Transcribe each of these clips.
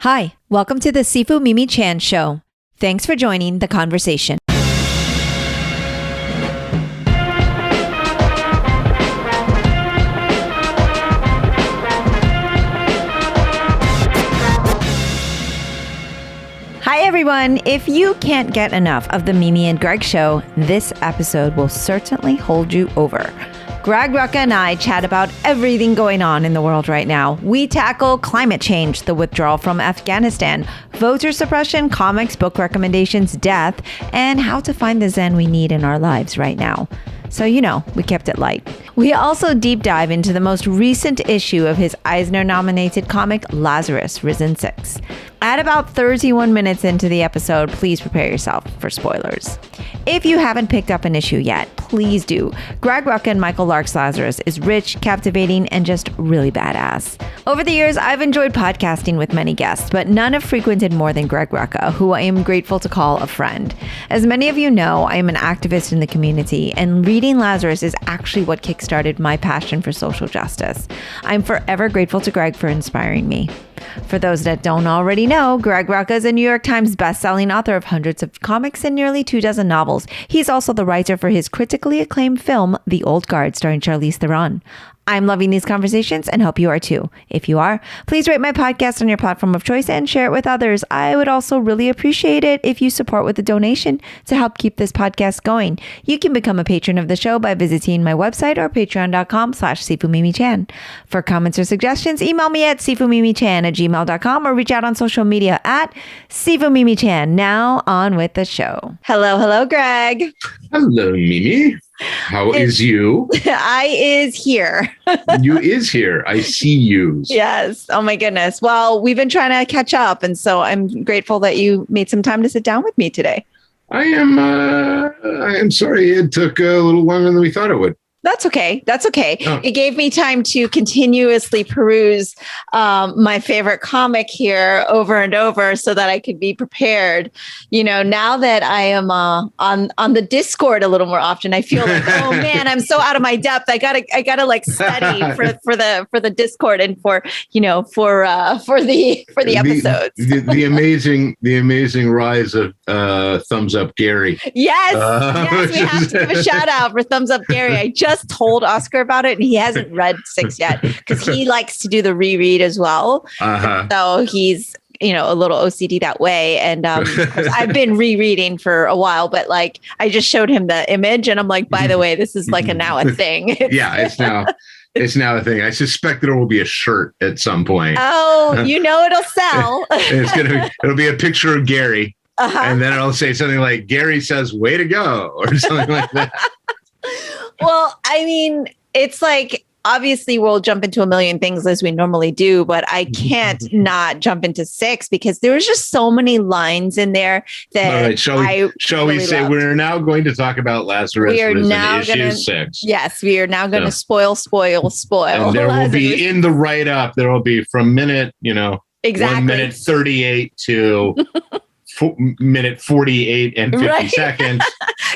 Hi, welcome to the Sifu Mimi Chan Show. Thanks for joining the conversation. Hi everyone! If you can't get enough of the Mimi and Greg Show, this episode will certainly hold you over. Greg, Rucka and I chat about everything going on in the world right now. We tackle climate change, the withdrawal from Afghanistan, voter suppression, comics, book recommendations, death, and how to find the zen we need in our lives right now. So, we kept it light. We also deep dive into the most recent issue of his Eisner-nominated comic, Lazarus, Risen 6. At about 31 minutes into the episode, please prepare yourself for spoilers. If you haven't picked up an issue yet, please do. Greg Rucka and Michael Lark's Lazarus is rich, captivating, and just really badass. Over the years, I've enjoyed podcasting with many guests, but none have frequented more than Greg Rucka, who I am grateful to call a friend. As many of you know, I am an activist in the community, and reading Lazarus is actually what kickstarted my passion for social justice. I'm forever grateful to Greg for inspiring me. For those that don't already know, Greg Rucka is a New York Times bestselling author of hundreds of comics and nearly 24 novels. He's also the writer for his critically acclaimed film, The Old Guard, starring Charlize Theron. I'm loving these conversations and hope you are too. If you are, please rate my podcast on your platform of choice and share it with others. I would also really appreciate it if you support with a donation to help keep this podcast going. You can become a patron of the show by visiting my website or patreon.com/sifumimichan. For comments or suggestions, email me at sifumimichan@gmail.com or reach out on social media at sifumimichan. Now on with the show. Hello, Greg. Hello, Mimi. How is you? I is here. You is here. I see you. Yes. Oh my goodness. Well, we've been trying to catch up, and so I'm grateful that you made some time to sit down with me today. I am sorry it took a little longer than we thought it would. That's okay. Oh. It gave me time to continuously peruse my favorite comic here over and over so that I could be prepared. Now that I am on the Discord a little more often, I feel like, oh man, I'm so out of my depth. I gotta like study for the Discord and for the episodes. The amazing rise of Thumbs Up Gary. Yes, we have to give a shout out for Thumbs Up Gary. I just told Oscar about it and he hasn't read 6 yet because he likes to do the reread as well. So he's, a little OCD that way. And I've been rereading for a while, but like I just showed him the image and I'm like, by the way, this is like now a thing. It's now a thing. I suspect there will be a shirt at some point. Oh, it'll sell. It'll be a picture of Gary. And then it'll say something like, Gary says, way to go, or something like that. Well, I mean, it's like, obviously we'll jump into a million things as we normally do, but I can't not jump into 6 because there was just so many lines in there that all right, shall we say loved. We're now going to talk about Lazarus issue 6. Yes, we are now going to spoil. And there will be in the write-up, there will be from minute, exactly 1 minute 38 to minute 48 and 50 seconds.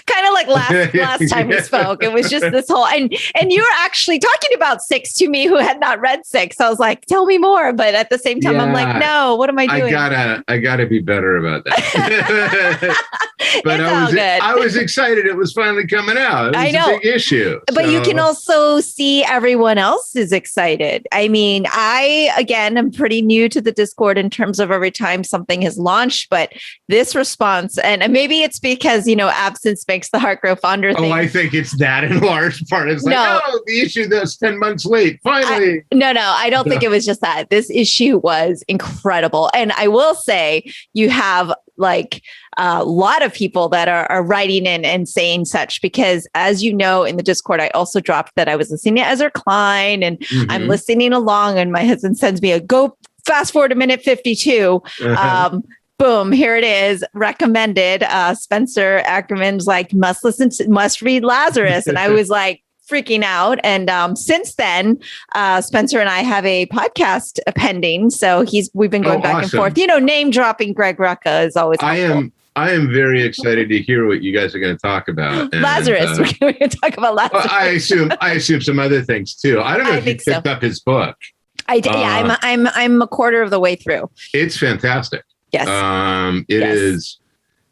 Kind of like last time we spoke. It was just this whole and you were actually talking about 6 to me who had not read 6. I was like, tell me more. But at the same time, I'm like, no, what am I doing? I gotta be better about that. But I was excited it was finally coming out. It was I know. a big issue. But you can also see everyone else is excited. I mean, I'm pretty new to the Discord in terms of every time something has launched, but this response, and maybe it's because, absence makes the heart grow fonder. Oh, I think it's that in large part. It's like, the issue that's 10 months late. Finally. I don't think it was just that. This issue was incredible. And I will say you have like a lot of people that are writing in and saying such, because as you know, in the Discord, I also dropped that I was listening to Ezra Klein and I'm listening along and my husband sends me a go fast forward to minute 52. Boom, here it is. Recommended. Spencer Ackerman's like, must read Lazarus. And I was like freaking out. And since then, Spencer and I have a podcast pending. So we've been going back and forth. Name dropping Greg Rucka is always helpful. I am very excited to hear what you guys are going to talk about. Lazarus. We're going to talk about Lazarus. Well, I assume some other things too. I don't know if you picked up his book. I'm a quarter of the way through. It's fantastic. Yes. It is.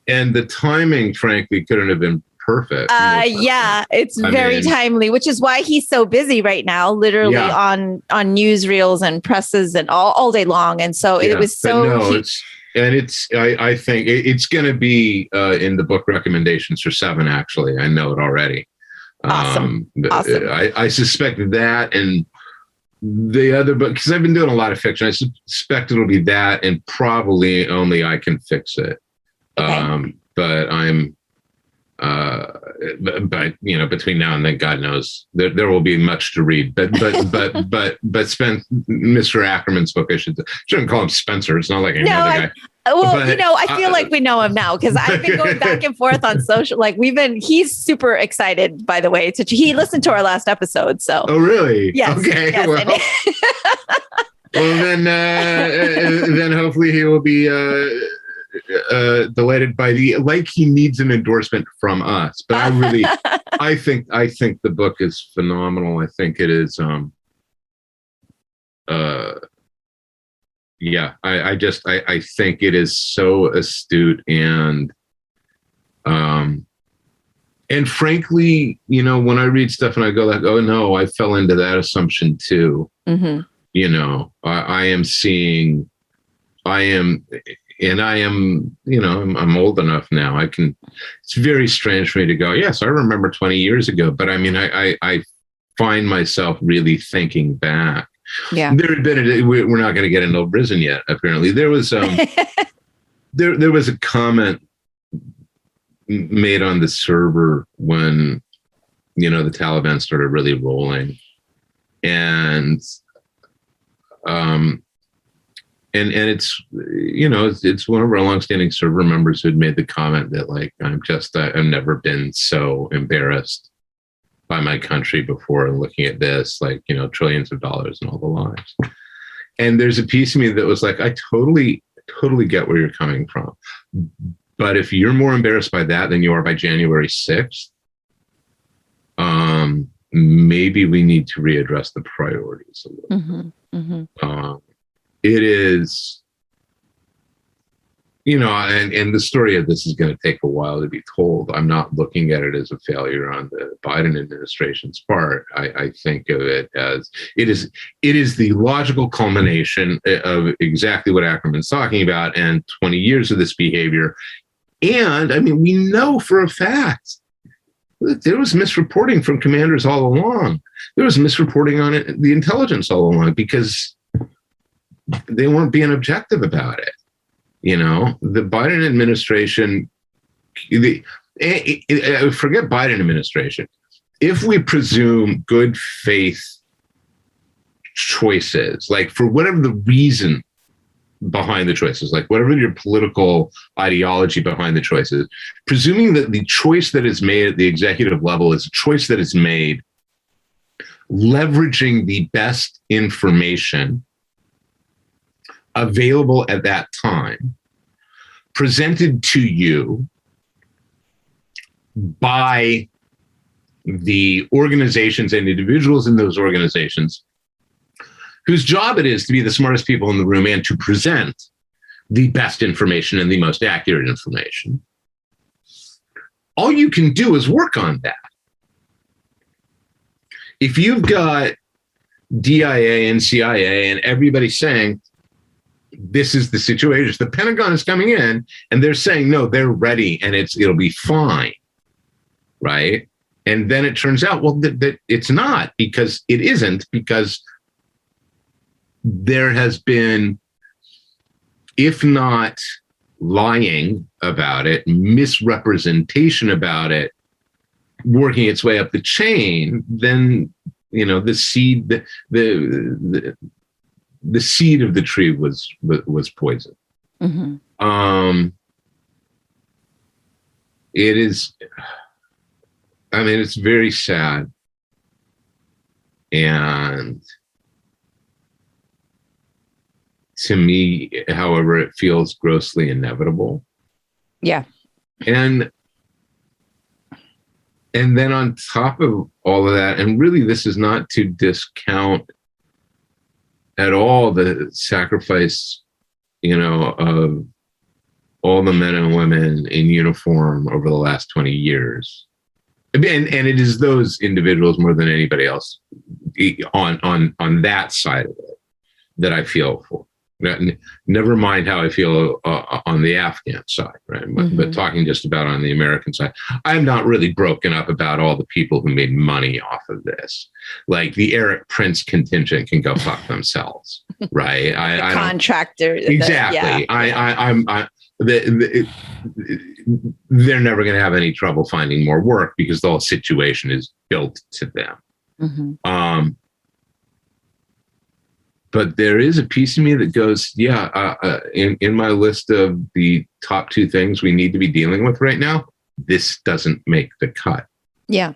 And the timing, frankly, couldn't have been perfect. It's very timely, which is why he's so busy right now, literally on newsreels and presses and all day long. And so it was so. I think it's going to be in the book recommendations for 7. Actually, I know it already. Awesome. I suspect that and the other book, because I've been doing a lot of fiction. I suspect it'll be that, and probably Only I Can Fix It. Okay. But I'm. But between now and then, God knows there will be much to read. But Mr. Ackerman's book, shouldn't call him Spencer. It's not like any other guy. I feel like we know him now because I've been going back and forth on social. Like he's super excited, by the way. He listened to our last episode. So. Oh, really? Yes. Okay. Yes, well, then hopefully he will be delighted by like he needs an endorsement from us. But I think the book is phenomenal. I think it is. I think it is so astute and frankly, when I read stuff and I go like, oh no, I fell into that assumption too. Mm-hmm. I'm old enough now. It's very strange for me to go, yes, I remember 20 years ago. But I mean, I find myself really thinking back. Yeah. There had been, we're not going to get into prison yet, apparently. There was, there was a comment made on the server when, the Taliban started really rolling. And it's, it's one of our longstanding server members who had made the comment that like, I've never been so embarrassed by my country before looking at this, like, trillions of dollars and all the lives. And there's a piece of me that was like, I totally get where you're coming from. But if you're more embarrassed by that than you are by January 6th, maybe we need to readdress the priorities a little bit. Mm-hmm. It is, and the story of this is going to take a while to be told. I'm not looking at it as a failure on the Biden administration's part. I think of it as it is the logical culmination of exactly what Ackerman's talking about and 20 years of this behavior. And I mean, we know for a fact that there was misreporting from commanders all along. There was misreporting on it, the intelligence all along, because they weren't being objective about it. The Biden administration, forget Biden administration. If we presume good faith choices, like for whatever the reason behind the choices, like whatever your political ideology behind the choices, presuming that the choice that is made at the executive level is a choice that is made leveraging the best information available at that time, presented to you by the organizations and individuals in those organizations whose job it is to be the smartest people in the room and to present the best information and the most accurate information. All you can do is work on that. If you've got DIA and CIA and everybody saying, this is the situation, the Pentagon is coming in and they're saying, no, they're ready and it'll be fine, right? And then it turns out, well, that it's not, because it isn't, because there has been, if not lying about it, misrepresentation about it, working its way up the chain, then, the seed, the seed of the tree was poison. Mm-hmm. It is, it's very sad. And to me, however, it feels grossly inevitable. Yeah. And then on top of all of that, and really this is not to discount at all the sacrifice, of all the men and women in uniform over the last 20 years. And it is those individuals more than anybody else on that side of it that I feel for. Never mind how I feel on the Afghan side, right? But talking just about on the American side, I'm not really broken up about all the people who made money off of this. Like the Eric Prince contingent can go fuck themselves, right? I contractor. Exactly. They're never going to have any trouble finding more work because the whole situation is built to them. But there is a piece of me that goes, in my list of the top 2 things we need to be dealing with right now, this doesn't make the cut. Yeah.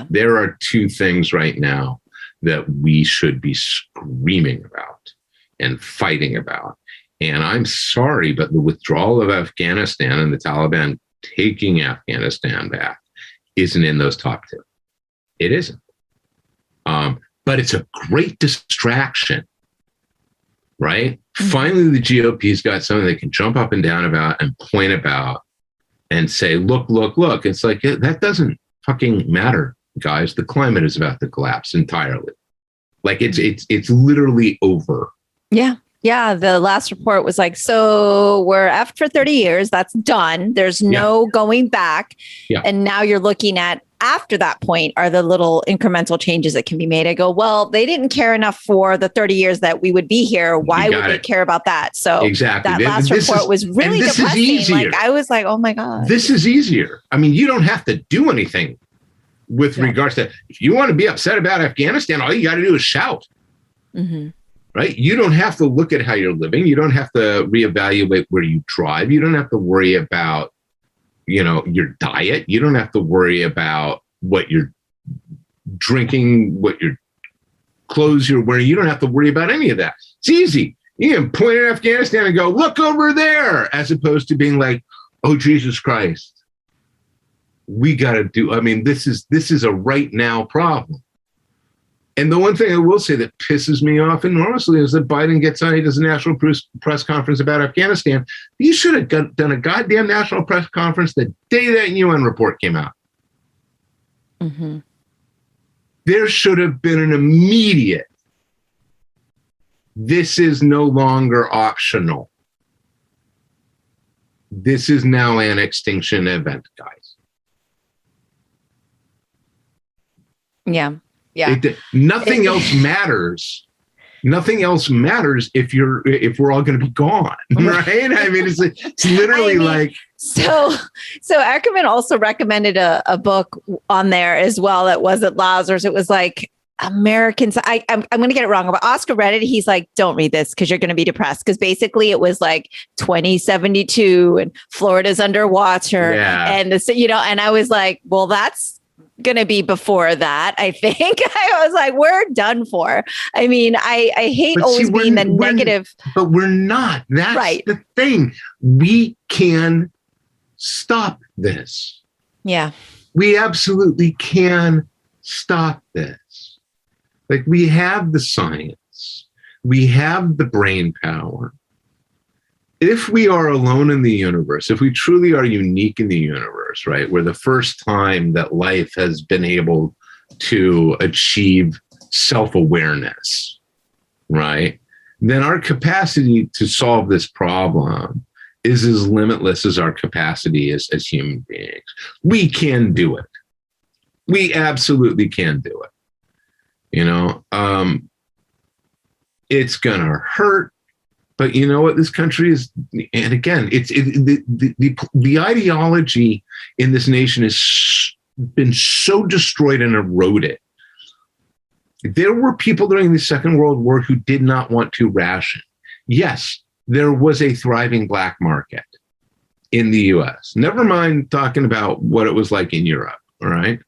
There are 2 things right now that we should be screaming about and fighting about. And I'm sorry, but the withdrawal of Afghanistan and the Taliban taking Afghanistan back isn't in those top 2. It isn't. But it's a great distraction. Right? Finally, the GOP's got something they can jump up and down about and point about and say, look. It's like, that doesn't fucking matter, guys. The climate is about to collapse entirely. Like it's literally over. Yeah. The last report was like, so we're after 30 years. That's done. There's no going back. Yeah. And now you're looking at after that point are the little incremental changes that can be made. I go, well, they didn't care enough for the 30 years that we would be here. Why would they care about that? So exactly. That last report was really depressing. Like I was like, oh my God. This is easier. I mean, you don't have to do anything with regards to, if you want to be upset about Afghanistan, all you got to do is shout. Right? You don't have to look at how you're living. You don't have to reevaluate where you drive. You don't have to worry about your diet. You don't have to worry about what you're drinking, what your clothes you're wearing. You don't have to worry about any of that. It's easy. You can point at Afghanistan and go, look over there, as opposed to being like, oh, Jesus Christ. We got to do, this is a right now problem. And the one thing I will say that pisses me off enormously is that Biden gets on, he does a national press conference about Afghanistan. You should have done a goddamn national press conference the day that UN report came out. There should have been an immediate, this is no longer optional. This is now an extinction event, guys. Yeah. Nothing else matters. Nothing else matters if we're all going to be gone, right? I mean, it's literally like. So Ackerman also recommended a book on there as well that wasn't Lazarus. It was like Americans. I'm going to get it wrong, but Oscar read it. He's like, don't read this because you're going to be depressed. Because basically it was like 2072 and Florida's underwater, and and I was like, well, that's going to be before that, I think. I was like, we're done for. I mean, I hate always being the negative. But we're not. That's right. The thing. We can stop this. Yeah. We absolutely can stop this. Like, we have the science. We have the brain power. If we are alone in the universe, if we truly are unique in the universe, right, we're the first time that life has been able to achieve self-awareness, right, then our capacity to solve this problem is as limitless as our capacity as human beings. We can do it. We absolutely can do it. It's going to hurt. But you know what? This country is, and again, the ideology in this nation has been so destroyed and eroded. There were people during the Second World War who did not want to ration. Yes, there was a thriving black market in the U.S. Never mind talking about what it was like in Europe, all right?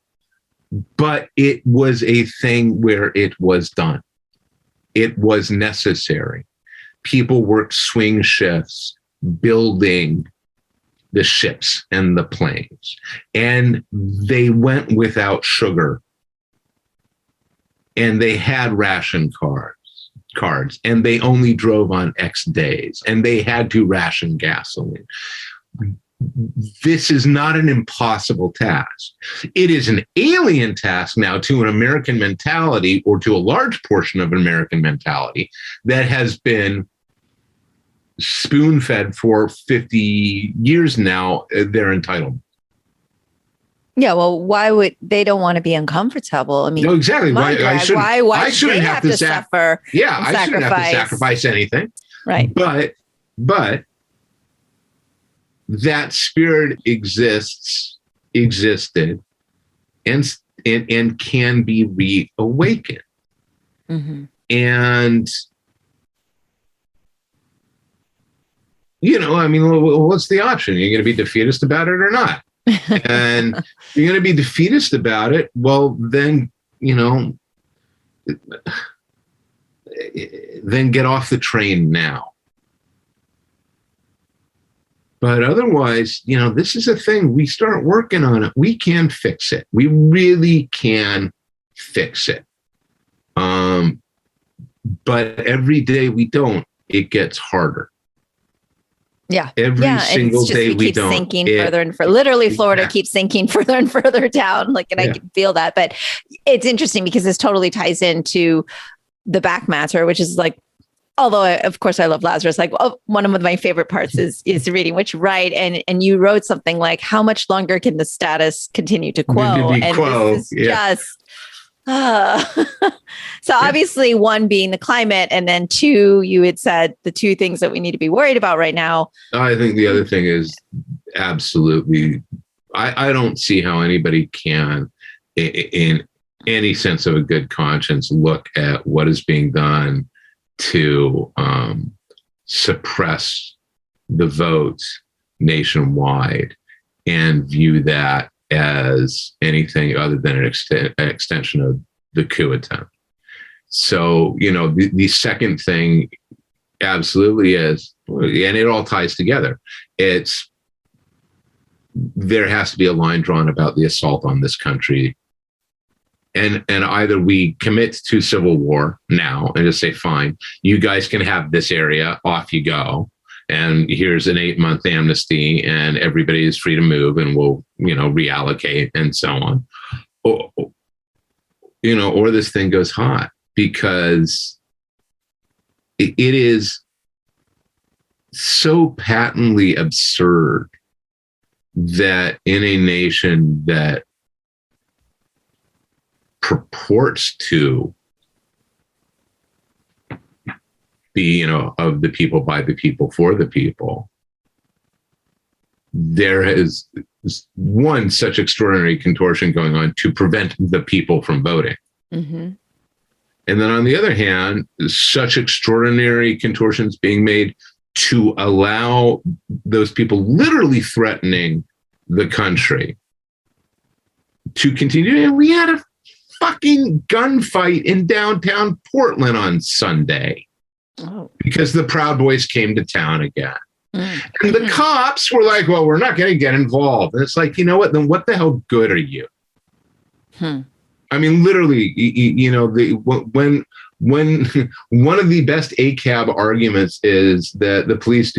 But it was a thing where it was done. It was necessary. People worked swing shifts building the ships and the planes, and they went without sugar, and they had ration cards. cards, and they only drove on X days, and they had to ration gasoline. This is not an impossible task. It is an alien task now to an American mentality, or to a large portion of an American mentality that has been spoon-fed for 50 years now, their entitlement. Yeah, well, why would they don't want to be uncomfortable? I mean, no, exactly. Why shouldn't have to suffer? Yeah, I shouldn't have to sacrifice anything. Right. But that spirit existed, and can be reawakened. Mm-hmm. And I mean, what's the option? You're going to be defeatist about it or not? And you're going to be defeatist about it. Well, then, then get off the train now. But otherwise, this is a thing. We start working on it. We can fix it. We really can fix it. But every day we don't, it gets harder. Yeah. Every single day we don't. Sinking further and further. Literally, Florida keeps sinking further and further down. I can feel that. But it's interesting because this totally ties into the back matter, which is although of course I love Lazarus, one of my favorite parts is reading what you write. And you wrote something like, how much longer can the status continue to quo? This is just so obviously, one being the climate, and then two, you had said the two things that we need to be worried about right now. I think the other thing is absolutely, I don't see how anybody can, in any sense of a good conscience, look at what is being done to suppress the votes nationwide and view that as anything other than an extension of the coup attempt. So, the second thing absolutely is, and it all ties together, there has to be a line drawn about the assault on this country. And either we commit to civil war now and just say, fine, you guys can have this area, off you go. And here's an 8-month amnesty, and everybody is free to move, and we'll, reallocate and so on. Or this thing goes hot, because it is so patently absurd that in a nation that purports to be, of the people, by the people, for the people, there is one such extraordinary contortion going on to prevent the people from voting. Mm-hmm. And then on the other hand, such extraordinary contortions being made to allow those people literally threatening the country to continue. And we had a fucking gunfight in downtown Portland on Sunday. Oh. Because the Proud Boys came to town again. Mm-hmm. And the cops were like, well, we're not going to get involved. And it's like, you know what? Then what the hell good are you? I mean, literally, when one of the best ACAB arguments is that the police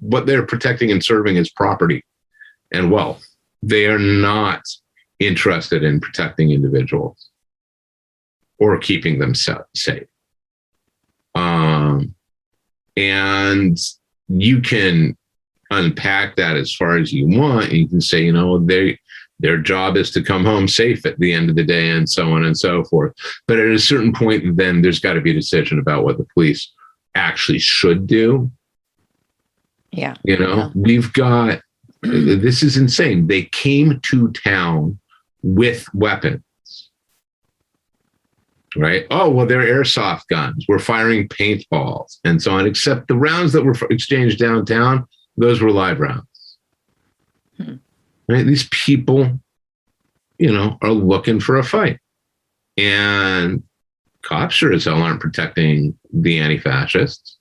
what they're protecting and serving is property and wealth. They are not interested in protecting individuals or keeping them safe. And you can unpack that as far as you want. You can say, their job is to come home safe at the end of the day, and so on and so forth. But at a certain point, then there's got to be a decision about what the police actually should do. Yeah. We've got, this is insane. They came to town with weapons. Right? Oh, well, they're airsoft guns. We're firing paintballs and so on, except the rounds that were exchanged downtown, those were live rounds. Right? These people, are looking for a fight. And cops sure as hell aren't protecting the anti-fascists.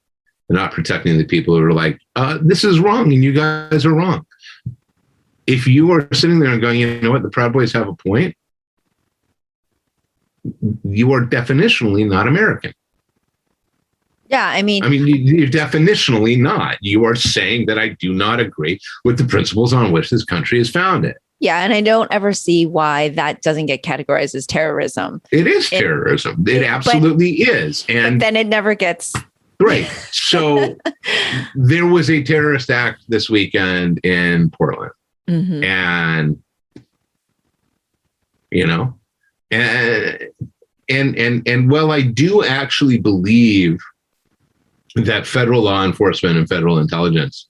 They're not protecting the people who are like, this is wrong and you guys are wrong. If you are sitting there and going, you know what, the Proud Boys have a point, you are definitionally not American. Yeah, I mean, you're definitionally not. You are saying that I do not agree with the principles on which this country is founded. Yeah, and I don't ever see why that doesn't get categorized as terrorism. It is terrorism. It absolutely is. And but then it never gets right. So there was a terrorist act this weekend in Portland. Mm-hmm. And and while I do actually believe that federal law enforcement and federal intelligence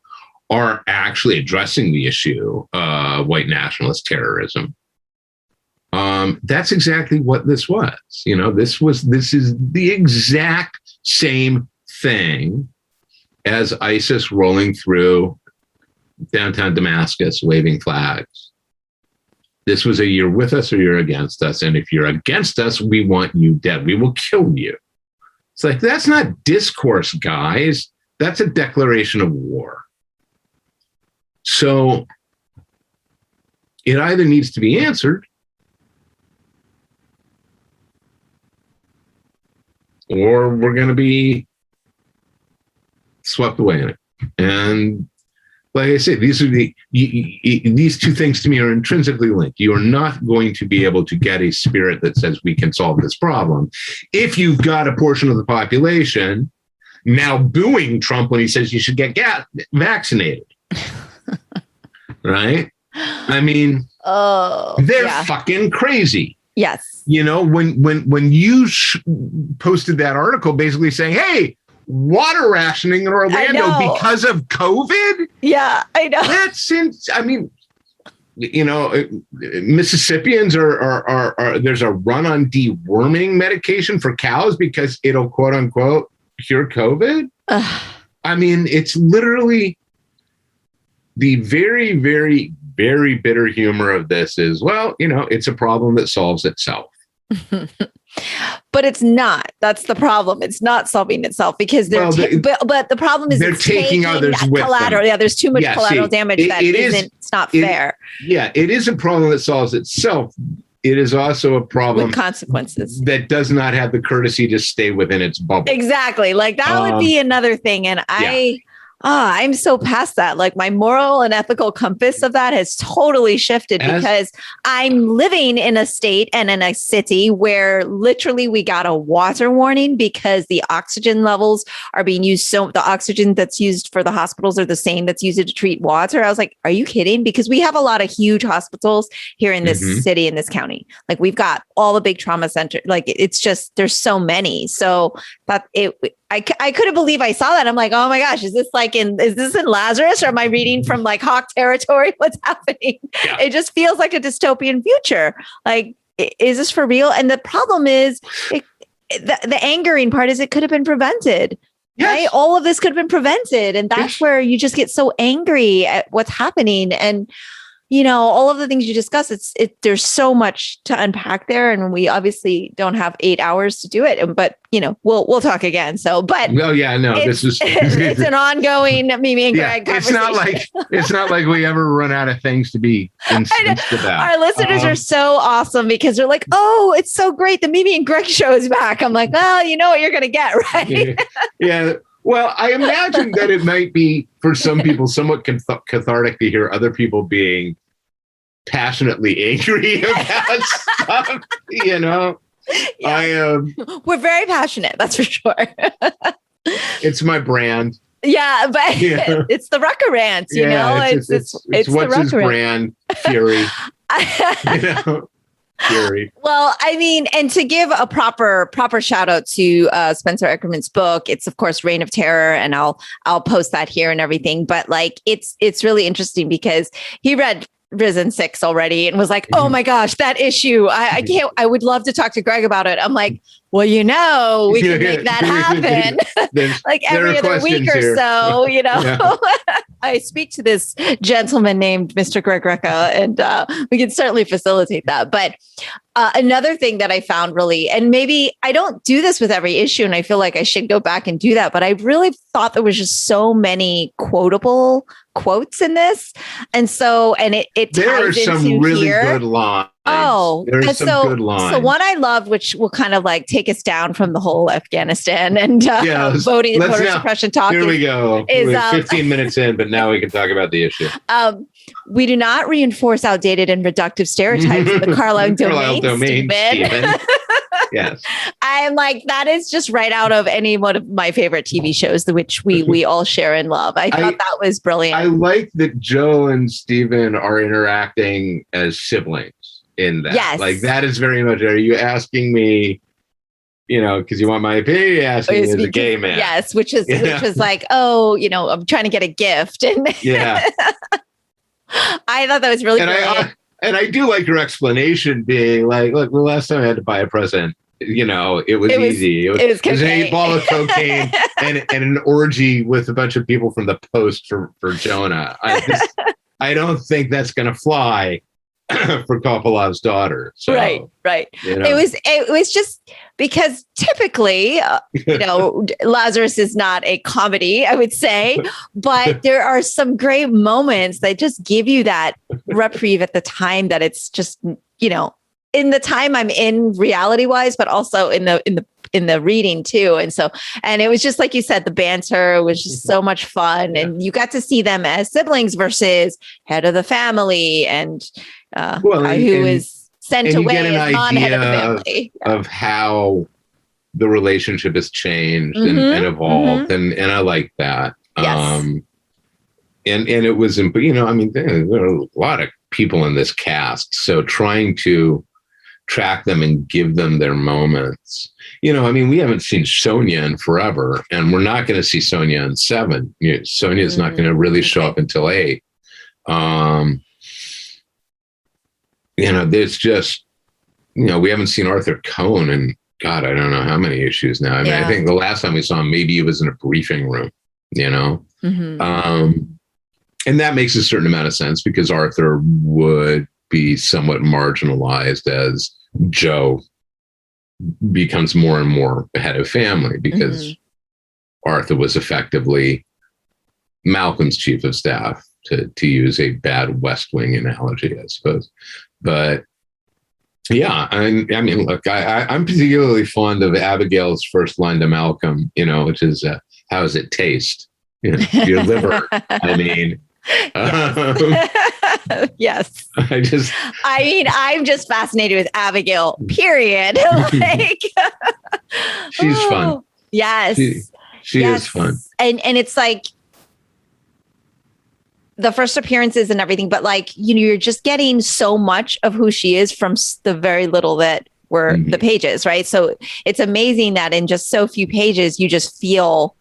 are actually addressing the issue of white nationalist terrorism, that's exactly what this was. This is the exact same thing as ISIS rolling through downtown Damascus, waving flags. This was a you're with us or you're against us. And if you're against us, we want you dead. We will kill you. It's like, that's not discourse, guys. That's a declaration of war. So it either needs to be answered or we're going to be swept away in it. And like I say, these two things to me are intrinsically linked. You are not going to be able to get a spirit that says we can solve this problem if you've got a portion of the population now booing Trump when he says you should get vaccinated. Right? I mean, they're fucking crazy. Yes. When you posted that article basically saying, hey, water rationing in Orlando because of COVID? Yeah, I know. Mississippians are there's a run on deworming medication for cows because it'll quote unquote cure COVID. It's literally the very, very, very bitter humor of this is, it's a problem that solves itself. But it's not. That's the problem. It's not solving itself because but the problem is they're taking others with collateral. them. Yeah, there's too much collateral damage it's not fair. Yeah, it is a problem that solves itself. It is also a problem with consequences that does not have the courtesy to stay within its bubble. Exactly. Like that would be another thing. And I'm so past that. Like my moral and ethical compass of that has totally shifted because I'm living in a state and in a city where literally we got a water warning because the oxygen levels are being used. So the oxygen that's used for the hospitals are the same that's used to treat water. I was like, are you kidding? Because we have a lot of huge hospitals here in this city, in this county. Like we've got all the big trauma centers. Like it's just, there's so many. So I couldn't believe I saw that. I'm like, oh my gosh, is this in Lazarus or am I reading from like Hawk territory? What's happening? Yeah. It just feels like a dystopian future. Like, is this for real? And the problem is the angering part is it could have been prevented. Yes. Right? All of this could have been prevented. And that's where you just get so angry at what's happening. And all of the things you discuss, there's so much to unpack there. And we obviously don't have 8 hours to do it, but we'll talk again. So, but this is, it's an ongoing Mimi and Greg conversation. It's not like we ever run out of things to be incensed about. Our listeners are so awesome because they're like, oh, it's so great. The Mimi and Greg show is back. I'm like, well, you know what you're going to get, right? Yeah. Well, I imagine that it might be for some people somewhat cathartic to hear other people being passionately angry about stuff, Yeah. We're very passionate, that's for sure. It's my brand. Yeah, but it's the Rucka rant, It's what's his brand, Fury. Fury. Well, and to give a proper shout out to Spencer Eckerman's book, it's of course Reign of Terror, and I'll post that here and everything. But like, it's really interesting because he read Risen 6 already and was like, oh my gosh, that issue. I can't, I would love to talk to Greg about it. I'm like, well, we can make that happen like every other week or so, I speak to this gentleman named Mr. Greg Rucka, and we can certainly facilitate that. But Another thing that I found really, and maybe I don't do this with every issue, and I feel like I should go back and do that, but I really thought there was just so many quotable quotes in this. And so, and it there are some really good lines. Oh, there are some good lines. So one I loved, which will kind of like take us down from the whole Afghanistan and voter suppression talk. Here we go. We're 15 minutes in, but now we can talk about the issue. We do not reinforce outdated and reductive stereotypes in the Carlisle domain, Stephen. Yes. I am like, that is just right out of any one of my favorite TV shows, which we all share and love. I thought that was brilliant. I like that Joe and Stephen are interacting as siblings in that. Yes. Like that is very much, are you asking me, because you want my opinion, you're asking me as a gay man. Yes, which was like, oh, I'm trying to get a gift. And yeah. I thought that was really brilliant. And I do like your explanation being like, look, the last time I had to buy a present, it was easy. It was an 8 ball of cocaine and an orgy with a bunch of people from the Post for Jonah. I don't think that's going to fly for Kopolov's daughter. So, right. It was just because typically, Lazarus is not a comedy, I would say, but there are some great moments that just give you that reprieve at the time that it's just, in the time I'm in reality wise, but also in the reading too. And it was just like you said, the banter was just so much fun, and you got to see them as siblings versus head of the family and who is sent away as non-head of the family. Of how the relationship has changed and evolved, and I like that. Yes. And it was, there are a lot of people in this cast, so trying to track them and give them their moments. We haven't seen Sonia in forever, and we're not going to see Sonia in 7. Sonia's not going to really show up until 8. There's just, we haven't seen Arthur Cohn in, God, I don't know how many issues now. I think the last time we saw him, maybe he was in a briefing room, and that makes a certain amount of sense because Arthur would be somewhat marginalized as Joe becomes more and more head of family, because Arthur was effectively Malcolm's chief of staff, to use a bad West Wing analogy, I suppose. But yeah, look, I'm particularly fond of Abigail's first line to Malcolm, which is, how does it taste? Your liver. Yes. I'm just fascinated with Abigail, period. She's fun. Yes. She is fun. And it's like the first appearances and everything, but you're just getting so much of who she is from the very little that were the pages, right? So it's amazing that in just so few pages, you just feel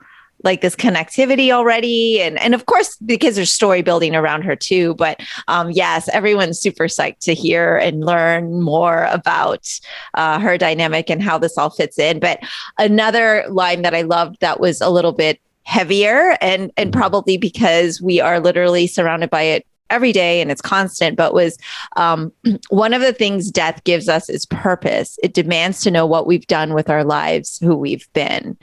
like this connectivity already. And of course, because there's story building around her too. But yes, everyone's super psyched to hear and learn more about her dynamic and how this all fits in. But another line that I loved that was a little bit heavier, and probably because we are literally surrounded by it every day and it's constant, but was one of the things death gives us is purpose. It demands to know what we've done with our lives, who we've been.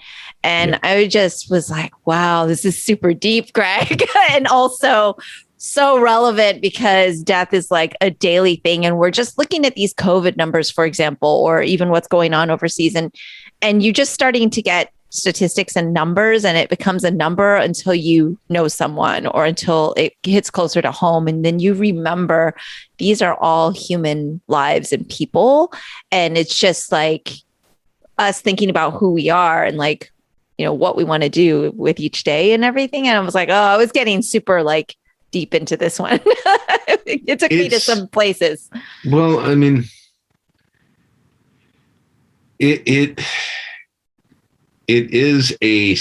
And I just was like, wow, this is super deep, Greg. And also so relevant because death is like a daily thing. And we're just looking at these COVID numbers, for example, or even what's going on overseas. And you just starting to get statistics and numbers, and it becomes a number until you know someone or until it hits closer to home. And then you remember these are all human lives and people. And it's just like us thinking about who we are and what we want to do with each day and everything. And I was like, oh, I was getting super deep into this one. It took me to some places. Well, it is a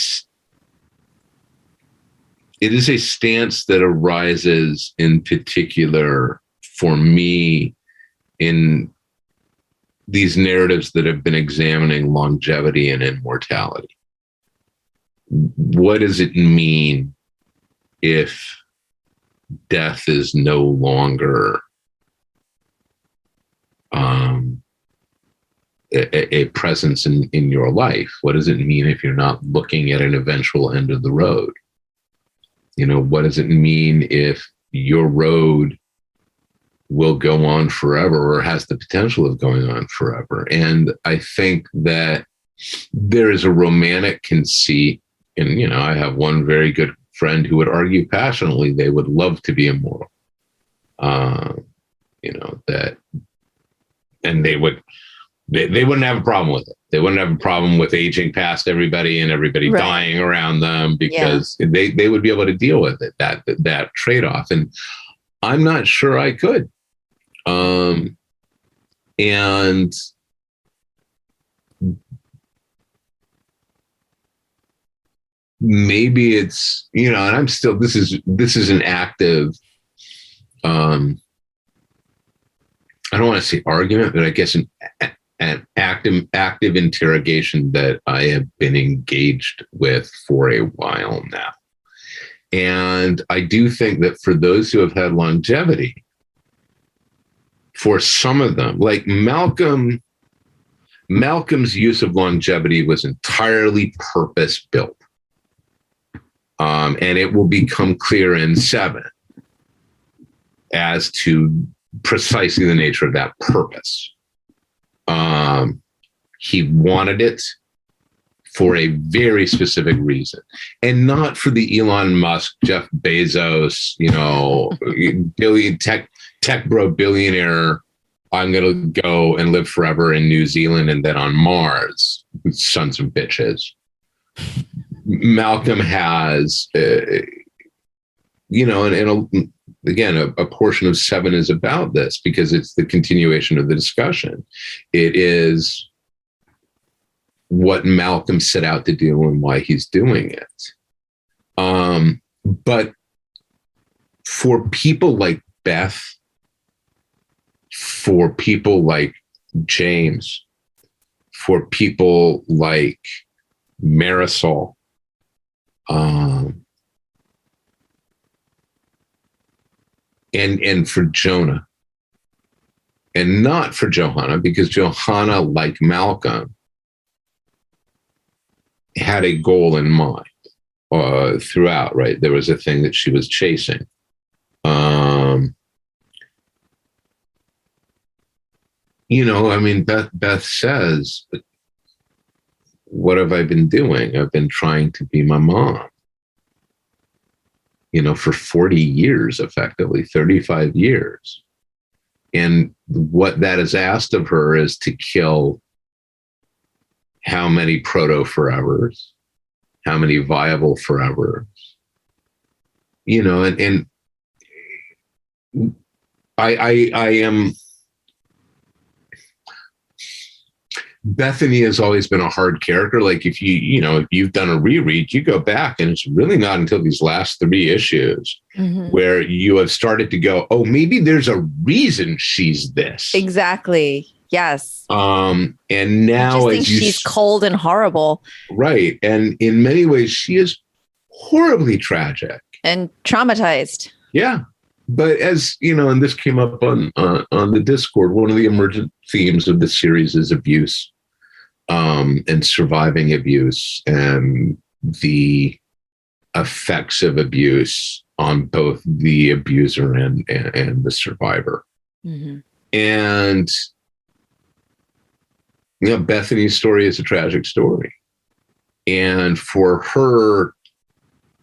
stance that arises in particular for me in these narratives that have been examining longevity and immortality. What does it mean if death is no longer a presence in your life? What does it mean if you're not looking at an eventual end of the road? What does it mean if your road will go on forever, or has the potential of going on forever? And I think that there is a romantic conceit, and I have one very good friend who would argue passionately they would love to be immortal. That, and they wouldn't have a problem with it. They wouldn't have a problem with aging past everybody and everybody Right. dying around them, because they would be able to deal with it, that trade-off. And I'm not sure I could. And maybe it's, and I'm still, this is an active, I don't want to say argument, but I guess an active interrogation that I have been engaged with for a while now. And I do think that for those who have had longevity, for some of them, like Malcolm's use of longevity was entirely purpose-built. And it will become clear in 7 as to precisely the nature of that purpose. He wanted it for a very specific reason, and not for the Elon Musk, Jeff Bezos, billion tech bro billionaire. I'm going to go and live forever in New Zealand and then on Mars. Sons of bitches. Malcolm has, again, a portion of 7 is about this, because it's the continuation of the discussion. It is what Malcolm set out to do and why he's doing it. But for people like Beth, for people like James, for people like Marisol, and for Jonah, and not for Johanna, because Johanna, like Malcolm, had a goal in mind throughout, right? There was a thing that she was chasing. Beth says, what have I been doing? I've been trying to be my mom, for 40 years, effectively 35 years. And what that is asked of her is to kill how many proto-forevers, how many viable forevers, and I am, Bethany has always been a hard character. Like if you've done a reread, you go back and it's really not until these last 3 issues where you have started to go, oh, maybe there's a reason she's this. Exactly. Yes. And now I just think she's cold and horrible. Right. And in many ways, she is horribly tragic. And traumatized. Yeah. But as and this came up on the Discord, one of the emergent themes of the series is abuse, and surviving abuse, and the effects of abuse on both the abuser and the survivor. Mm-hmm. And Bethany's story is a tragic story, and for her,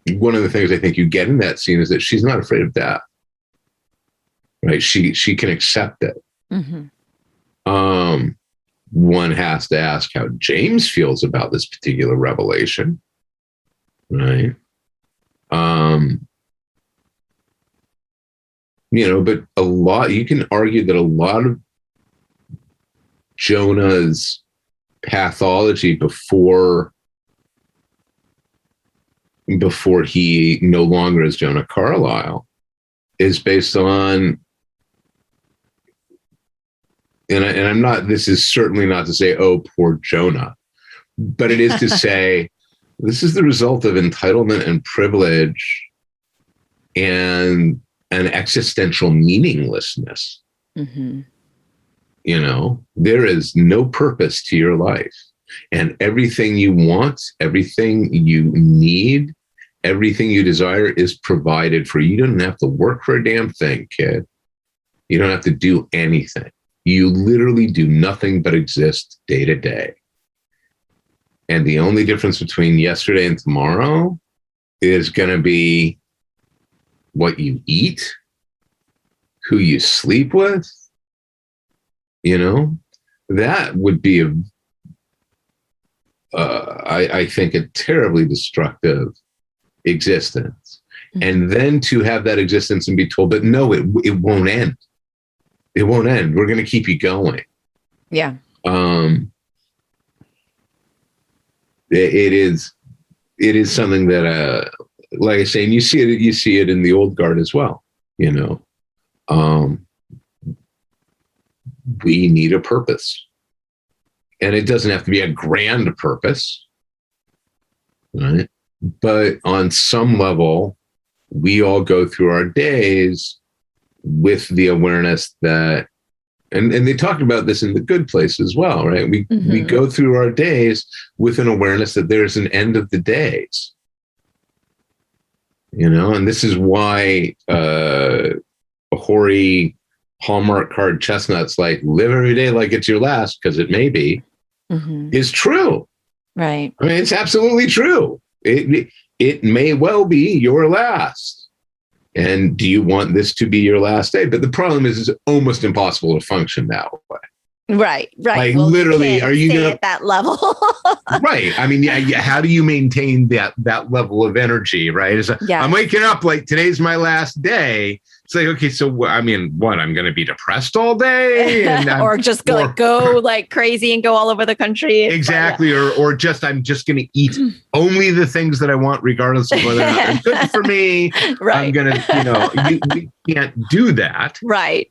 one of the things I think you get in that scene is that she's not afraid of death. Right. She can accept it. Mm-hmm. One has to ask how James feels about this particular revelation. Right. But you can argue that a lot of Jonah's pathology before he no longer is Jonah Carlyle is based on, and I'm not, this is certainly not to say, oh, poor Jonah, but it is to say, this is the result of entitlement and privilege and an existential meaninglessness. Mm-hmm. There is no purpose to your life. And everything you want, everything you need, everything you desire is provided for you. You don't have to work for a damn thing, kid. You don't have to do anything. You literally do nothing but exist day to day. And the only difference between yesterday and tomorrow is going to be what you eat, who you sleep with. That would be I think, a terribly destructive existence. Mm-hmm. And then to have that existence and be told that, no, it won't end. It won't end. We're going to keep you going. Yeah. It is something that, like I say, and you see it in the old guard as well. We need a purpose. And it doesn't have to be a grand purpose, right? But on some level, we all go through our days with the awareness that, and they talked about this in The Good Place as well, right? We go through our days with an awareness that there's an end of the days, and this is why a hoary Hallmark card chestnuts like live every day like it's your last, because it may be, is true. Right. I mean, it's absolutely true. It may well be your last. And do you want this to be your last day? But the problem is it's almost impossible to function that way. Right. Like, well, literally, are you gonna, at that level? Right. I mean, how do you maintain that level of energy, right? I'm waking up like today's my last day. It's like, okay, so I mean, what? I'm going to be depressed all day, or just go like crazy and go all over the country. Exactly, or just I'm just going to eat only the things that I want, regardless of whether or not they're good for me. Right. I'm going to, you can't do that. Right.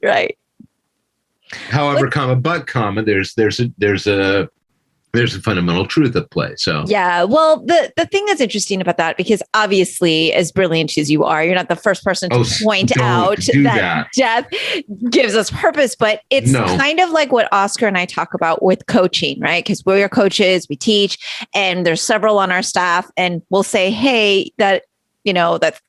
However, there's a fundamental truth at play. So yeah, well, the thing that's interesting about that, because obviously, as brilliant as you are, you're not the first person to point out that death gives us purpose. But it's kind of like what Oscar and I talk about with coaching, right? Because we're coaches, we teach, and there's several on our staff, and we'll say, hey, that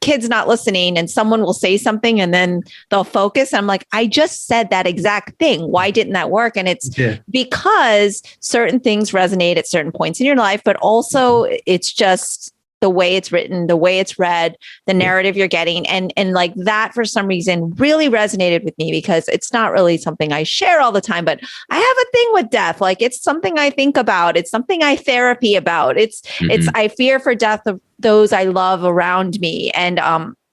kid's not listening, and someone will say something and then they'll focus. I'm like, I just said that exact thing. Why didn't that work? And it's because certain things resonate at certain points in your life, but also it's just the way it's written, the way it's read, the narrative you're getting. And like that, for some reason, really resonated with me, because it's not really something I share all the time, but I have a thing with death. Like, it's something I think about. It's something I therapy about. It's I fear for death of those I love around me. And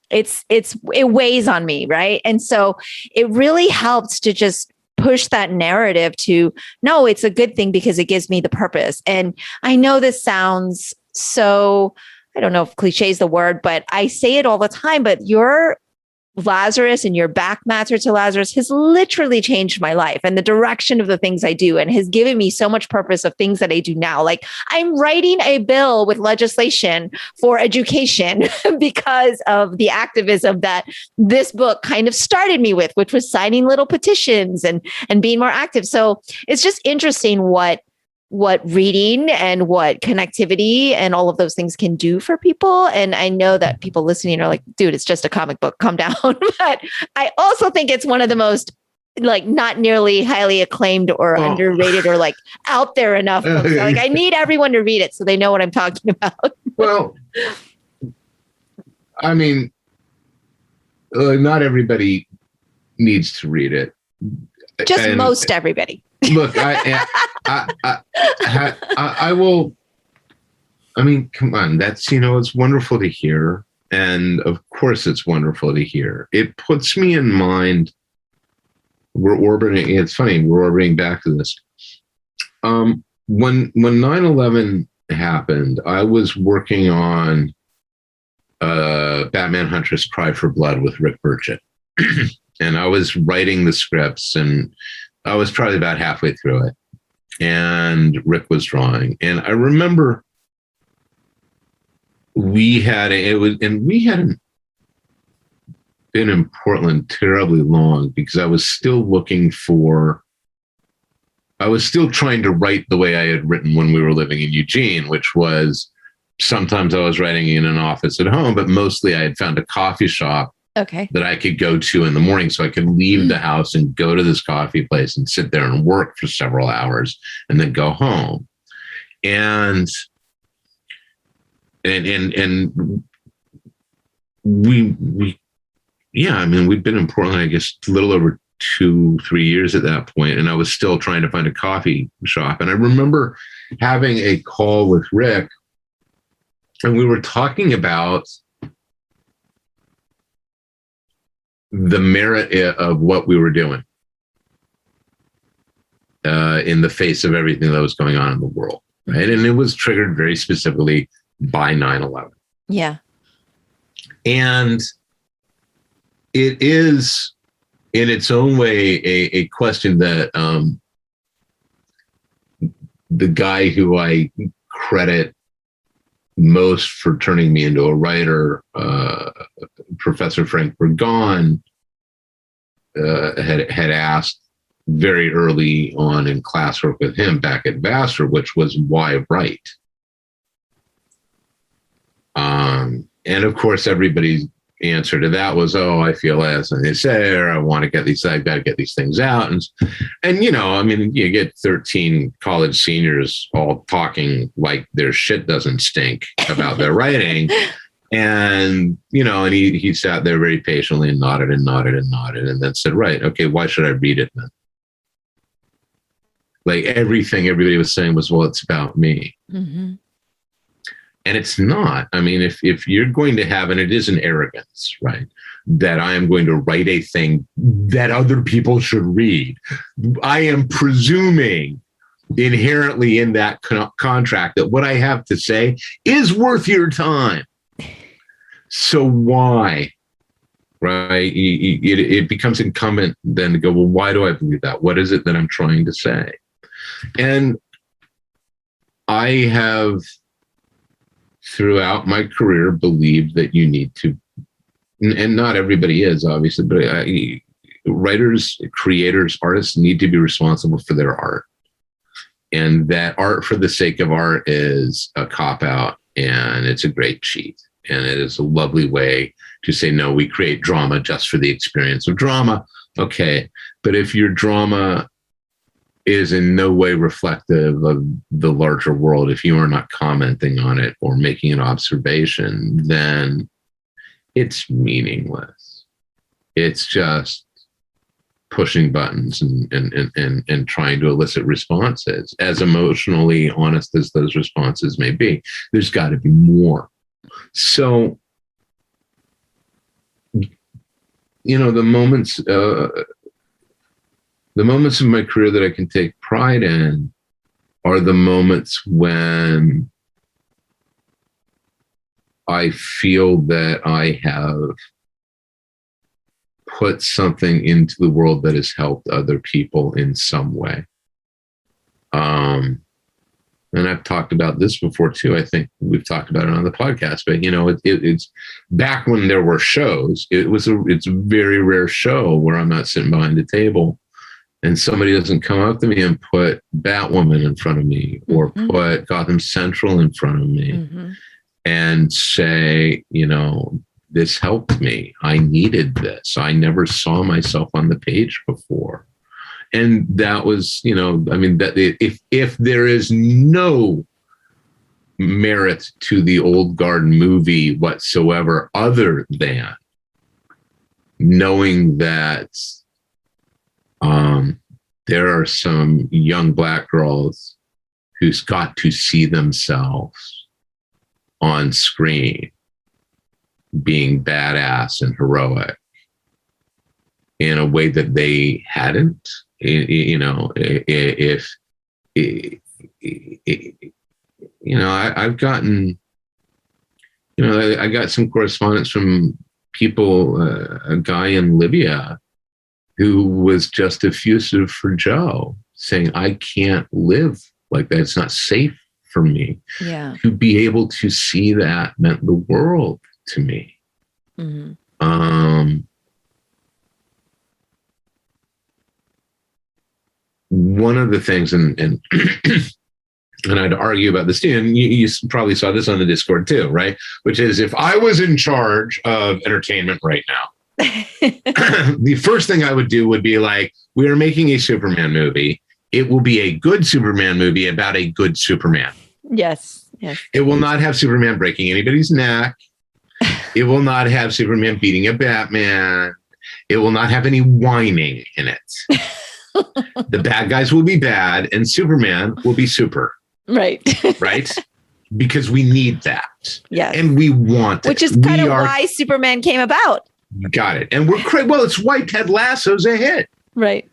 it weighs on me. Right. And so it really helps to just push that narrative to, no, it's a good thing because it gives me the purpose. And I know this sounds so, I don't know if cliche is the word, but I say it all the time, but your Lazarus and your back matter to Lazarus has literally changed my life and the direction of the things I do, and has given me so much purpose of things that I do now. Like, I'm writing a bill with legislation for education because of the activism that this book kind of started me with, which was signing little petitions and being more active. So it's just interesting what reading and what connectivity and all of those things can do for people. And I know that people listening are like, dude, it's just a comic book, calm down. But I also think it's one of the most, like, not nearly highly acclaimed or underrated or like out there enough. Like, I need everyone to read it so they know what I'm talking about. Well, I mean, not everybody needs to read it. Just most everybody. Look, I will. I mean, come on. That's, it's wonderful to hear. And of course it's wonderful to hear. It puts me in mind. It's funny. We're orbiting back to this. When 9/11 happened, I was working on Batman Huntress Cry for Blood with Rick Burchett. And I was writing the scripts, and I was probably about halfway through it, and Rick was drawing. And I remember we hadn't been in Portland terribly long, because I was still looking for I was still trying to write the way I had written when we were living in Eugene, which was sometimes I was writing in an office at home, but mostly I had found a coffee shop that I could go to in the morning. So I could leave the house and go to this coffee place and sit there and work for several hours and then go home. And we yeah, I mean, we'd been in Portland, I guess, a little over 2-3 years at that point, and I was still trying to find a coffee shop. And I remember having a call with Rick, and we were talking about the merit of what we were doing in the face of everything that was going on in the world, right? And it was triggered very specifically by 9/11. Yeah. And it is, in its own way, a question that the guy who I credit most for turning me into a writer, Professor Frank Burgon, had asked very early on in classwork with him back at Vassar, which was why write? And of course, everybody's answer to that was, oh, I feel as they say, or I want to get these, I've got to get these things out. And, you know, I mean, you get 13 college seniors all talking like their shit doesn't stink about their writing. And, you know, and he sat there very patiently and nodded and nodded and nodded and then said, right, okay, why should I read it then? Like everything everybody was saying was, well, it's about me. Mm-hmm. And it's not. I mean, if you're going to have, and it is an arrogance, right, that I am going to write a thing that other people should read, I am presuming inherently in that contract that what I have to say is worth your time. So why, right? It becomes incumbent then to go, well, why do I believe that? What is it that I'm trying to say? And I have, throughout my career, believed that you need to, and not everybody is, obviously, but writers, creators, artists need to be responsible for their art. And that art for the sake of art is a cop-out, and it's a great cheat. And it is a lovely way to say, no, we create drama just for the experience of drama. Okay, but if your drama is in no way reflective of the larger world, if you are not commenting on it or making an observation, then it's meaningless. It's just pushing buttons and trying to elicit responses. As emotionally honest as those responses may be, there's got to be more. So, you know, the moments of my career that I can take pride in are the moments when I feel that I have put something into the world that has helped other people in some way. And I've talked about this before too. I think we've talked about it on the podcast, but you know, it's back when there were shows. It's a very rare show where I'm not sitting behind a table and somebody doesn't come up to me and put Batwoman in front of me or put Gotham Central in front of me and say, you know, this helped me. I needed this. I never saw myself on the page before. And that was, you know, I mean, that if there is no merit to the Old Guard movie whatsoever, other than knowing that there are some young Black girls who's got to see themselves on screen being badass and heroic in a way that they hadn't. You know, if you know, I've gotten, you know, I got some correspondence from people, a guy in Libya who was just effusive for Joe, saying, I can't live like that. It's not safe for me. Yeah. To be able to see that meant the world to me. one of the things, and and I'd argue about this too, and you probably saw this on the Discord too, right? Which is, if I was in charge of entertainment right now, the first thing I would do would be like, we are making a Superman movie. It will be a good Superman movie about a good Superman. Yes. Yes. It will not have Superman breaking anybody's neck. It will not have Superman beating a Batman. It will not have any whining in it. The bad guys will be bad and Superman will be super. Right. Right? Because we need that. Yes. And we want it. Which is kind of why Superman came about. Got it. And we're crazy. Well, it's why Ted Lasso's a hit. Right.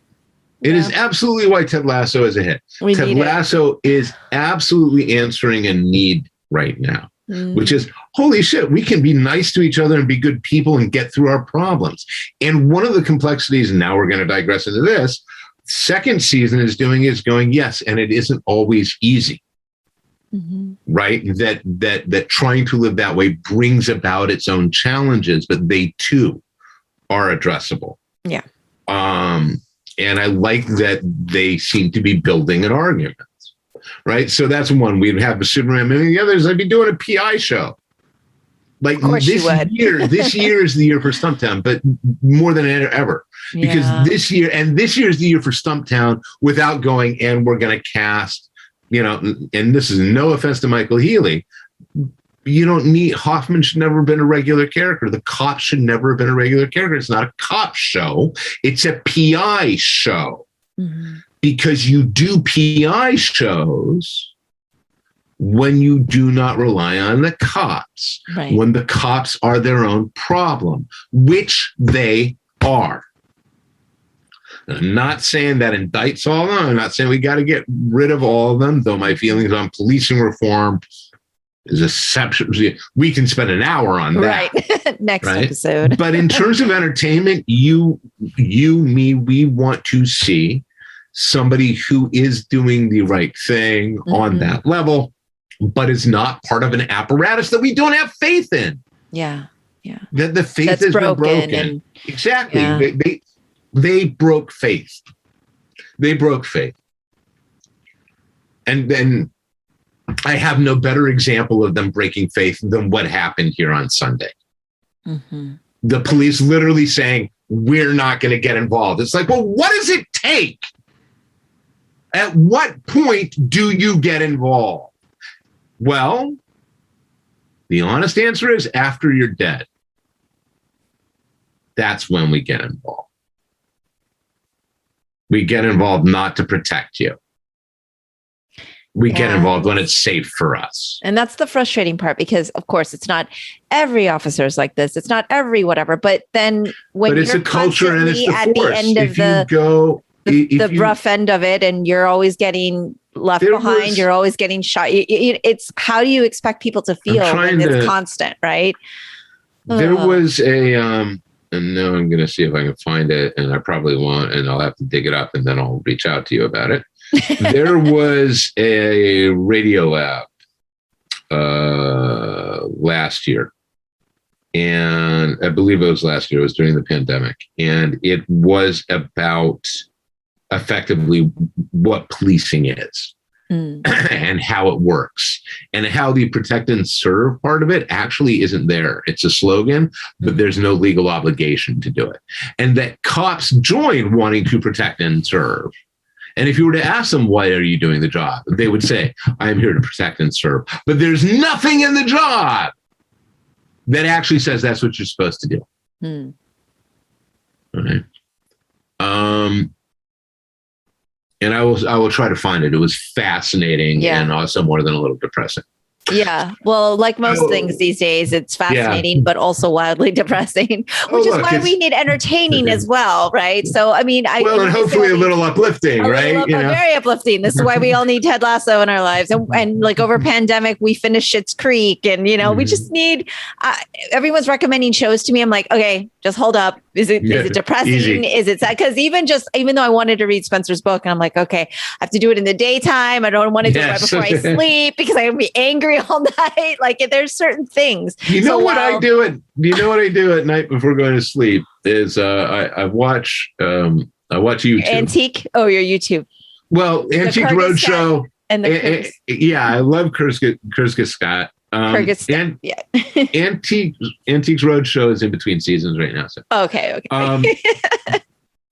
It is absolutely why Ted Lasso is a hit. Ted Lasso is absolutely answering a need right now, which is, holy shit, we can be nice to each other and be good people and get through our problems. And one of the complexities, and now we're going to digress into this, second season is going, yes, and it isn't always easy. Right? That trying to live that way brings about its own challenges, but they too are addressable. Yeah. And I like that they seem to be building an argument, right? So that's one. We'd have a Superman movie. The others, I'd be doing a PI show. Like this year, this year is the year for Stumptown, but more than ever, because this year is the year for Stumptown without going, and we're going to cast, and this is no offense to Michael Healy. You don't need, Hoffman should never have been a regular character. The cop should never have been a regular character. It's not a cop show. It's a PI show. Because you do PI shows when you do not rely on the cops, when the cops are their own problem, which they are. And I'm not saying that indicts all of them. I'm not saying we got to get rid of all of them, though my feelings on policing reform is exception. We can spend an hour on that. Right. Next episode. But in terms of entertainment, me, we want to see somebody who is doing the right thing on that level, but is not part of an apparatus that we don't have faith in. Yeah. Yeah. That the faith has been broken. Exactly. Yeah. They broke faith. They broke faith. And then I have no better example of them breaking faith than what happened here on Sunday. The police literally saying, we're not going to get involved. It's like, well, what does it take? At what point do you get involved? Well, the honest answer is after you're dead. That's when we get involved. We get involved not to protect you. We get involved when it's safe for us. And that's the frustrating part, because of course it's not every officer is like this. It's not every whatever, but then when it's a culture and it's the at force. The end of the rough end of it, and you're always getting left behind, you're always getting shot. It's how do you expect people to feel when it's constant, right? There was a, and now I'm going to see if I can find it, and I probably won't, and I'll have to dig it up and then I'll reach out to you about it. There was a radio lab last year, and I believe it was last year. It was during the pandemic, and it was about effectively what policing is and how it works, and how the protect and serve part of it actually isn't there. It's a slogan, but there's no legal obligation to do it, and that cops join wanting to protect and serve. And if you were to ask them, why are you doing the job? They would say, I am here to protect and serve. But there's nothing in the job that actually says that's what you're supposed to do. All right. And I will try to find it. It was fascinating and also more than a little depressing. Yeah. Well, like most things these days, it's fascinating, but also wildly depressing, which is why we need entertaining as well. Right. So, I mean, and hopefully a little uplifting, right? Very uplifting. This is why we all need Ted Lasso in our lives. And like over pandemic, we finished Schitt's Creek, and, we just need, everyone's recommending shows to me. I'm like, okay, just hold up. Is it depressing? Easy. Is it sad? Because even though I wanted to read Spencer's book, and I'm like, okay, I have to do it in the daytime. I don't want to do it right before I sleep because I'm going to be angry all night. Like there's certain things. I do at night before going to sleep is I watch YouTube. Antique? Oh, your YouTube. Well, Antique Roadshow. And the yeah, I love Kurska Scott. Kyrgyzstan. Yeah. Antiques Roadshow is in between seasons right now. So. Okay.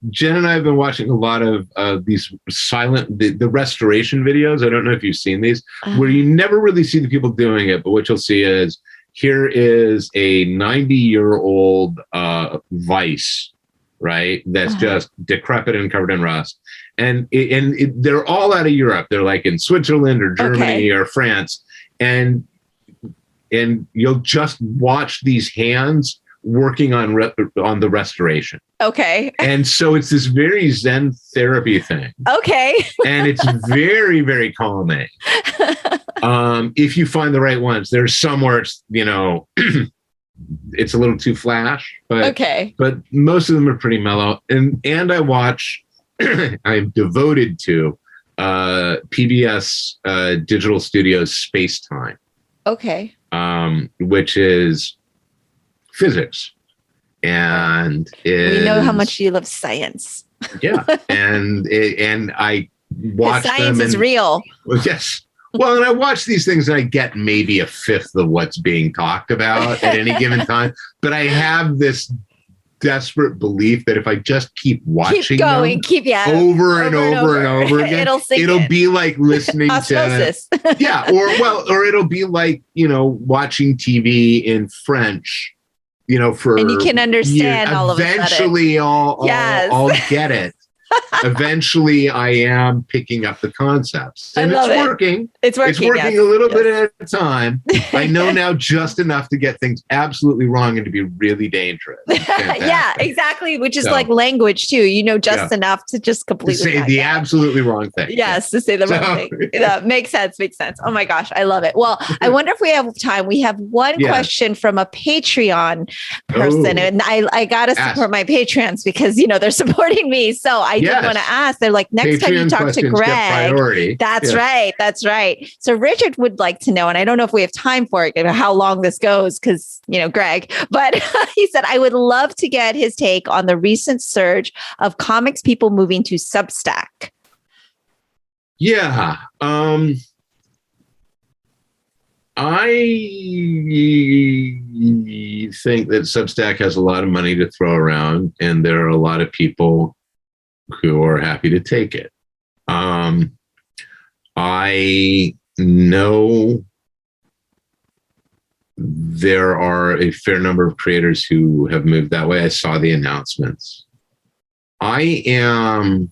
Jen and I have been watching a lot of these the restoration videos. I don't know if you've seen these, where you never really see the people doing it, but what you'll see is here is a 90-year-old vice, right? That's just decrepit and covered in rust. And they're all out of Europe. They're like in Switzerland or Germany or France. And you'll just watch these hands working on the restoration. Okay. And so it's this very Zen therapy thing. Okay. And it's very, very calming. If you find the right ones. There's somewhere it's, it's a little too flash, but most of them are pretty mellow. And I watch I'm devoted to PBS Digital Studios Space Time. Okay. Which is physics, and we know how much you love science. Yeah, and I watch science them. Is real. Well, yes. Well, and I watch these things, and I get maybe a fifth of what's being talked about at any given time. But I have this desperate belief that if I just keep watching them over and over again, it'll be like listening to or it'll be like watching TV in French, and you can understand all of it. Eventually, I'll get it. Eventually, I am picking up the concepts, and it's working. It's working a little bit at a time. I know now just enough to get things absolutely wrong and to be really dangerous. Yeah, exactly. Which is like language too. Just enough to just completely say the absolutely wrong thing. Yes, to say the wrong thing. That makes sense. Oh my gosh, I love it. Well, I wonder if we have time. We have one question from a Patreon person, and I gotta support my Patreons because they're supporting me. So I did want to ask. They're like, next time you talk to Greg, that's right. So Richard would like to know, and I don't know if we have time for it, how long this goes, because Greg, but he said, I would love to get his take on the recent surge of comics people moving to Substack. Yeah. I think that Substack has a lot of money to throw around, and there are a lot of people who are happy to take it. I know there are a fair number of creators who have moved that way. I saw the announcements. I'm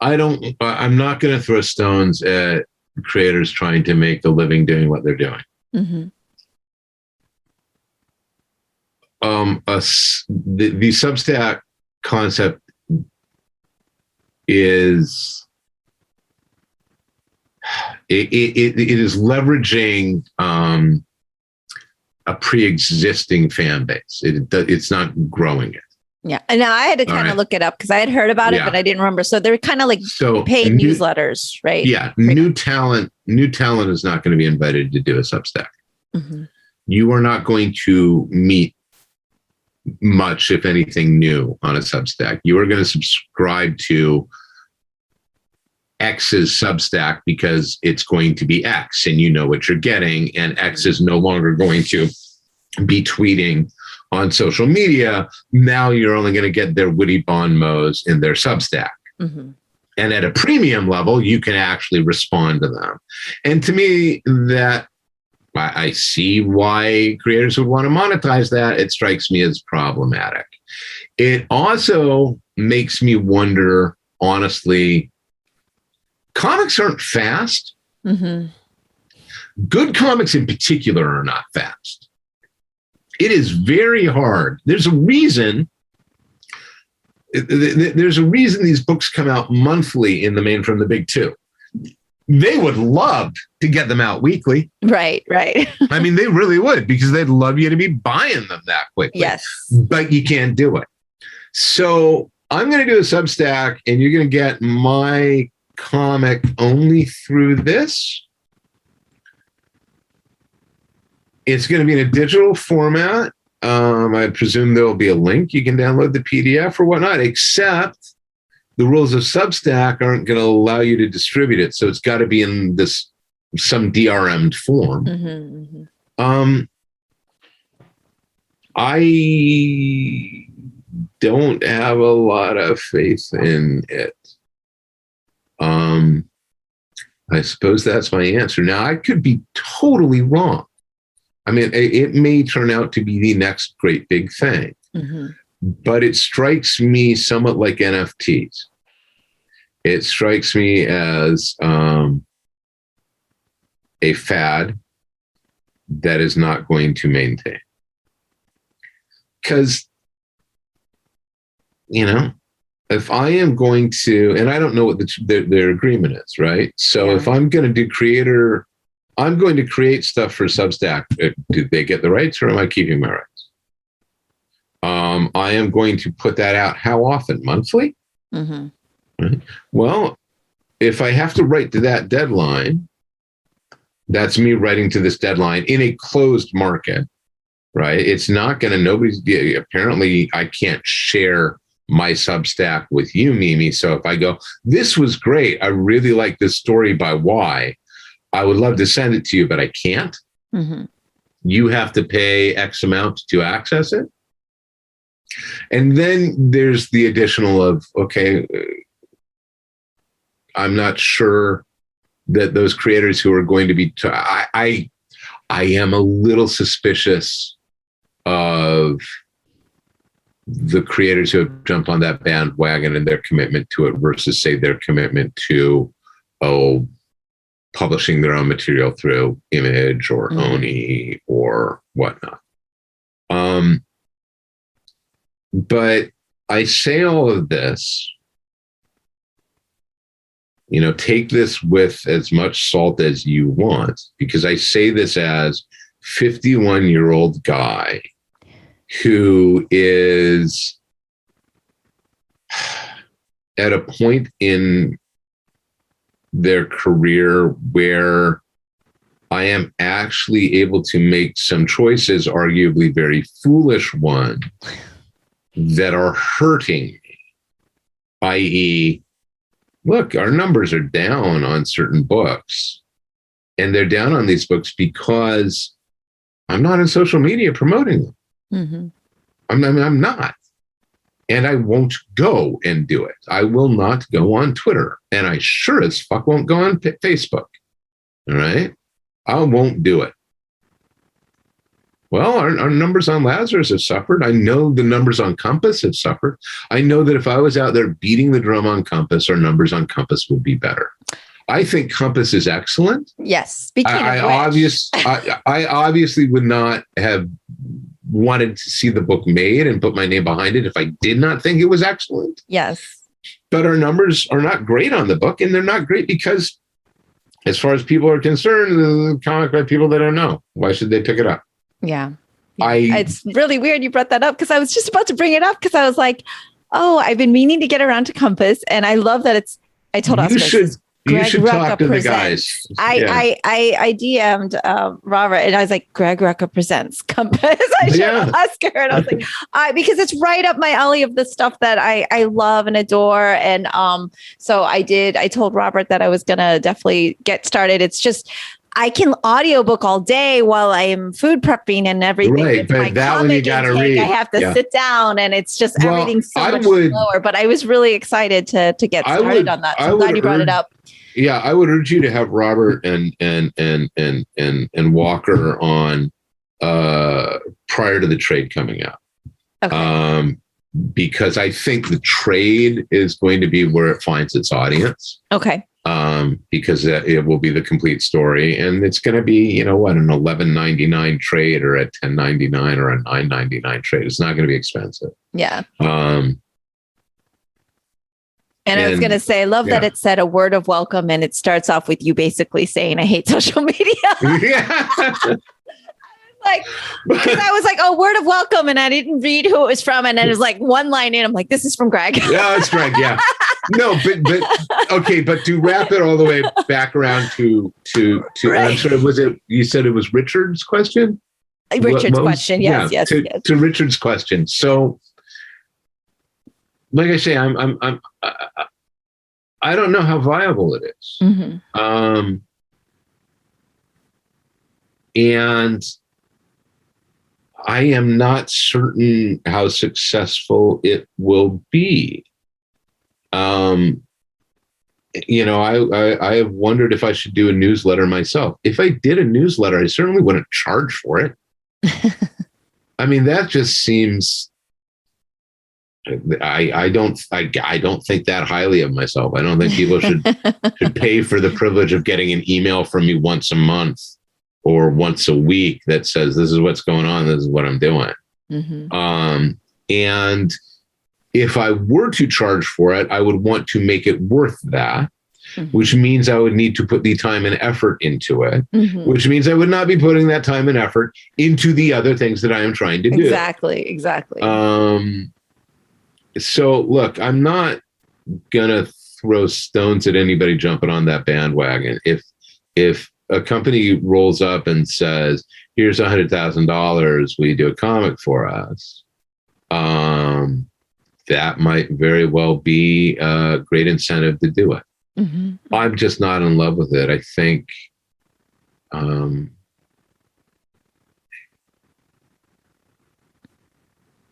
not going to throw stones at creators trying to make a living doing what they're doing. Mm-hmm. The Substack concept is it is leveraging a pre-existing fan base. It's not growing it. Yeah, and now I had to kind of look it up because I had heard about it, but I didn't remember. So they're kind of like paid newsletters, right? Yeah, new talent is not going to be invited to do a Substack. Mm-hmm. You are not going to meet much, if anything, new on a Substack. You are going to subscribe to X's Substack because it's going to be X and you know what you're getting, and X is no longer going to be tweeting on social media. Now you're only going to get their witty bon mots in their Substack. Mm-hmm. And at a premium level, you can actually respond to them. And to me, that I see why creators would want to monetize that. It strikes me as problematic. It also makes me wonder, honestly, comics aren't fast. Mm-hmm. Good comics in particular are not fast. It is very hard. There's a reason these books come out monthly in the main from the big two. They would love to get them out weekly. Right. I mean, they really would, because they'd love you to be buying them that quickly. Yes. But you can't do it. So I'm going to do a Substack, and you're going to get my comic only through this. It's going to be in a digital format. I presume there will be a link. You can download the PDF or whatnot, except the rules of Substack aren't going to allow you to distribute it. So it's got to be in some DRM'd form. I don't have a lot of faith in it. I suppose that's my answer. Now, I could be totally wrong. I mean, it may turn out to be the next great big thing, but it strikes me somewhat like NFTs. It strikes me as a fad that is not going to maintain. Because, if I am going to, and I don't know what their agreement is, right? So if I'm going to do I'm going to create stuff for Substack. Do they get the rights, or am I keeping my rights? I am going to put that out how often? Monthly? Right? Well, if I have to write to that deadline, that's me writing to this deadline in a closed market, right? It's not going to, apparently I can't share my Substack with you, Mimi. So if I go, this was great, I really like this story by Y, I would love to send it to you, but I can't. You have to pay X amount to access it. And then there's the additional of, okay, I'm not sure that those creators who are going to be, I am a little suspicious of the creators who have jumped on that bandwagon and their commitment to it versus, say, their commitment to, publishing their own material through Image or Oni or whatnot. But I say all of this, take this with as much salt as you want, because I say this as 51-year-old guy who is at a point in their career where I am actually able to make some choices, arguably very foolish ones, that are hurting me. I.e., look, our numbers are down on certain books, and they're down on these books because I'm not in social media promoting them. I'm not. And I won't go and do it. I will not go on Twitter. And I sure as fuck won't go on Facebook. All right? I won't do it. Well, our numbers on Lazarus have suffered. I know the numbers on Compass have suffered. I know that if I was out there beating the drum on Compass, our numbers on Compass would be better. I think Compass is excellent. Yes. Speaking of I obviously would not have wanted to see the book made and put my name behind it if I did not think it was excellent. Yes. But our numbers are not great on the book, and they're not great because, as far as people are concerned, the comic by people they don't know. Why should they pick it up? Yeah. It's really weird you brought that up, because I was just about to bring it up, because I was like, I've been meaning to get around to Compass, and I love that I told us you should talk to the guys. I DM'd Robert, and I was like, Greg Rucka presents Compass. I should ask her. And I was like, because it's right up my alley of the stuff that I love and adore. And so I told Robert that I was going to definitely get started. It's just, I can audiobook all day while I am food prepping and everything. Right, but that one you got to read. I have to sit down, and it's just everything's so much slower. But I was really excited to get started on that. So I'm glad you brought it up. Yeah, I would urge you to have Robert and Walker on prior to the trade coming out. Okay. Because I think the trade is going to be where it finds its audience. Okay. Because it will be the complete story, and it's going to be, an $11.99 trade or a $10.99 or a $9.99 trade. It's not going to be expensive. Yeah. And I was going to say, I love that it said a word of welcome, and it starts off with you basically saying, I hate social media. Because I was like, word of welcome. And I didn't read who it was from. And then it was like one line in. I'm like, this is from Greg. Yeah, it's Greg. Yeah. No, but okay. But to wrap it all the way back around to right. I'm sorry, you said it was Richard's question? Richard's question. Yes, yes, yes. To Richard's question. So, like I say, I don't know how viable it is. Mm-hmm. And I am not certain how successful it will be. I have wondered if I should do a newsletter myself. If I did a newsletter, I certainly wouldn't charge for it. I mean, that just seems. I don't think that highly of myself. I don't think people should pay for the privilege of getting an email from me once a month or once a week that says, this is what's going on. This is what I'm doing. Mm-hmm. And if I were to charge for it, I would want to make it worth that, mm-hmm. which means I would need to put the time and effort into it, mm-hmm. which means I would not be putting that time and effort into the other things that I am trying to do. Exactly. So look, I'm not going to throw stones at anybody jumping on that bandwagon. If a company rolls up and says, here's $100,000, will you do a comic for us? That might very well be a great incentive to do it. Mm-hmm. I'm just not in love with it. I think,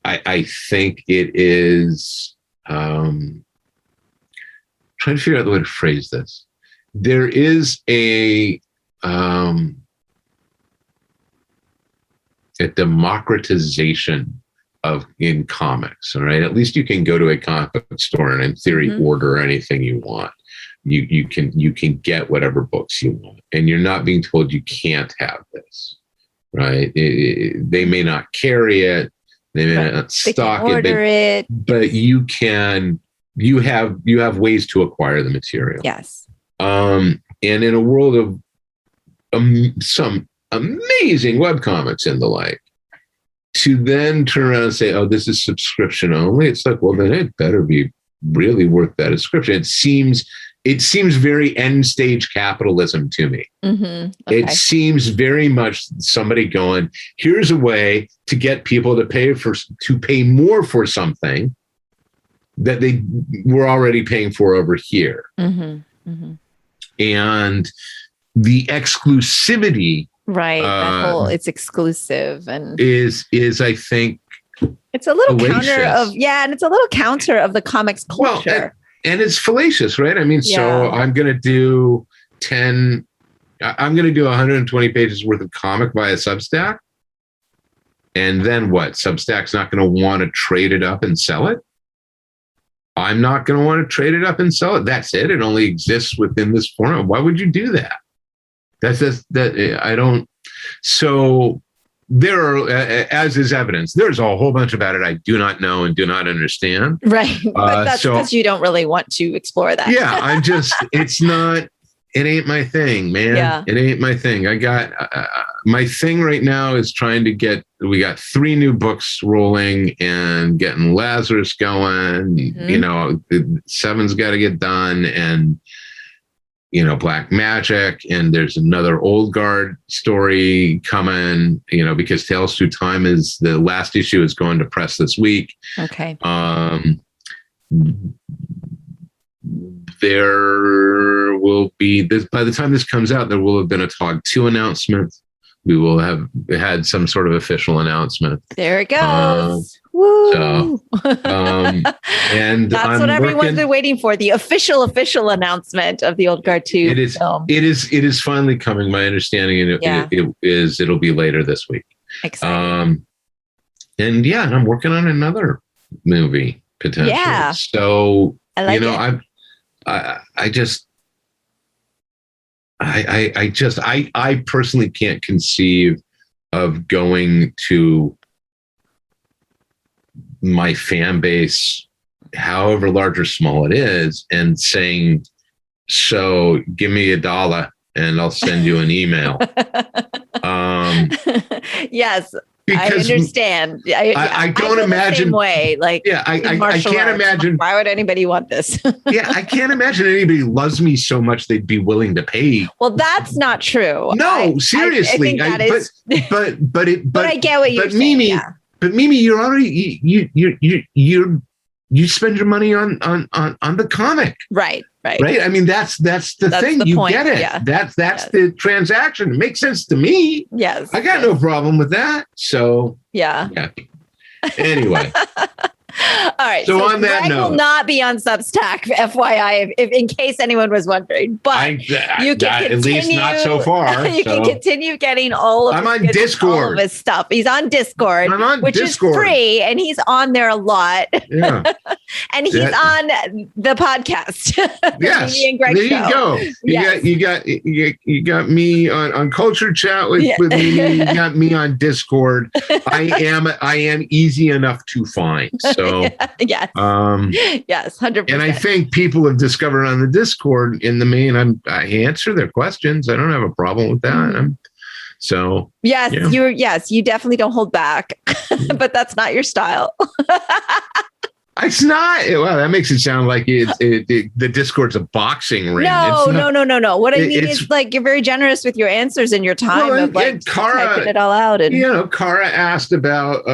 I think it is, trying to figure out the way to phrase this. There is a democratization in comics, all right? At least you can go to a comic book store and in theory, mm-hmm. order anything you want. You can get whatever books you want, and you're not being told you can't have this, right? They may not carry it. They may not stock it, but you have ways to acquire the material. Yes. And in a world of some amazing webcomics and the like, to then turn around and say, oh, this is subscription only. It's like, well, then it better be really worth that subscription. It seems very end stage capitalism to me. Mm-hmm. Okay. It seems very much somebody going, here's a way to get people to pay more for something that they were already paying for over here. Mm-hmm. Mm-hmm. And the exclusivity, right? That whole it's exclusive and is I think it's a little fallacious. And it's a little counter of the comics culture. Well, and it's fallacious, right? I mean, so I'm going to do 120 pages worth of comic via Substack. And then what? Substack's not going to want to trade it up and sell it. I'm not going to want to trade it up and sell it. That's it. It only exists within this format. Why would you do that? I don't. So there are, as is evidence, there's a whole bunch about it I do not know and do not understand. Right. But that's because you don't really want to explore that. Yeah. It ain't my thing, man. Yeah. It ain't my thing. I got, my thing right now is trying to we got 3 new books rolling and getting Lazarus going. Mm-hmm. 7's got to get done, and, Black Magic, and there's another Old Guard story coming, because Tales Through Time is the last issue is going to press this week. Okay. There will be this, by the time this comes out, there will have been a TOG 2 announcement. We will have had some sort of official announcement. There it goes. Woo! So, and that's what everyone's been waiting for, the official announcement of the Old Guard 2 film. It is finally coming. My understanding it'll be later this week. Exciting. And I'm working on another movie potentially. Yeah. So I like it. I personally can't conceive of going to my fan base, however large or small it is, and saying, so give me $1 and I'll send you an email. Yes. I understand. I don't imagine the same way. Like, I can't imagine. Why would anybody want this? I can't imagine anybody loves me so much they'd be willing to pay. Well, that's not true. No, seriously. I think that is. But I get what you're saying. Mimi, yeah. But Mimi, you're already you spend your money on the comic. Right. I mean, that's the thing. You point. Get it. Yeah. That's the transaction. It makes sense to me. Yes. I got no problem with that. So yeah. Anyway. All right. So on that Greg note, will not be on Substack, FYI, if in case anyone was wondering. But you can continue, at least not so far. You can continue getting all of. I'm on Discord. All of his stuff. He's on Discord, which Discord. Is free, and he's on there a lot. Yeah. And he's on the podcast. Yes. There you go. You got me on Culture Chat with me. You got me on Discord. I am easy enough to find. So yes. Yes, 100%. And I think people have discovered on the Discord in the main, I answer their questions. I don't have a problem with that. You definitely don't hold back, but that's not your style. It's not. Well, that makes it sound like the Discord's a boxing ring. No. What I mean is, like, you're very generous with your ansers and your time typing it all out. And Cara asked about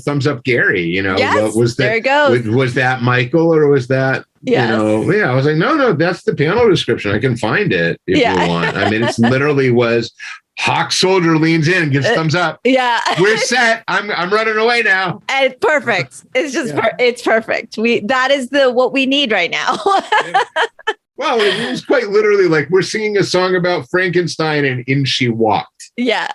Thumbs Up Gary. Yes, there it goes. Was that Michael or was that? Yes. I was like, no, that's the panel description. I can find it if you want. I mean, it's literally was. Hawk Soldier leans in, gives thumbs up. Yeah, we're set. I'm running away now. And it's perfect. It's just it's perfect. That is what we need right now. Well, it was quite literally like we're singing a song about Frankenstein, and in she walked. Yeah.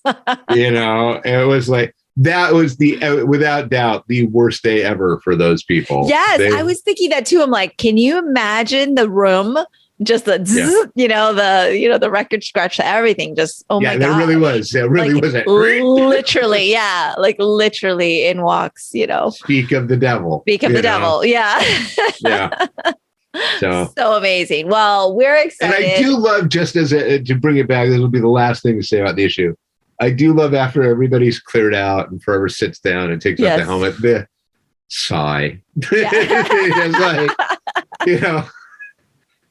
It was like that was without doubt the worst day ever for those people. Yes, I was thinking that too. I'm like, can you imagine the room? Just the, the record scratch, everything. Just, my God. There really was. There really was. Literally, like literally in walks, Speak of the devil. Yeah. Yeah. So amazing. Well, we're excited. And I do love, just as to bring it back, this will be the last thing to say about the issue. I do love after everybody's cleared out and Forever sits down and takes off the helmet, the sigh. It's like,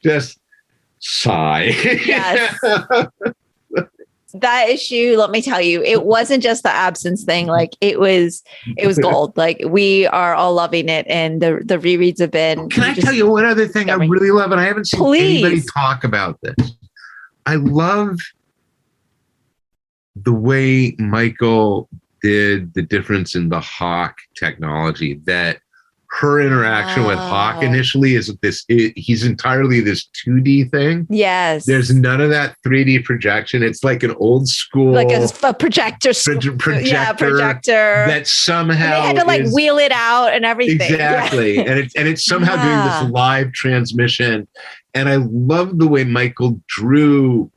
just sigh. Yes. That issue, let me tell you, it wasn't just the absence thing. Like it was gold. Like we are all loving it. And the rereads have been. Can I tell you one other thing I really love? And I haven't seen anybody talk about this. I love the way Michael did the difference in the Hawk technology, that her interaction with Hawk initially is he's entirely this 2D thing. Yes. There's none of that 3D projection. It's like an old school, like a projector. Projector. That somehow and they had to wheel it out and everything. Exactly. And it's somehow doing this live transmission. And I love the way Michael drew,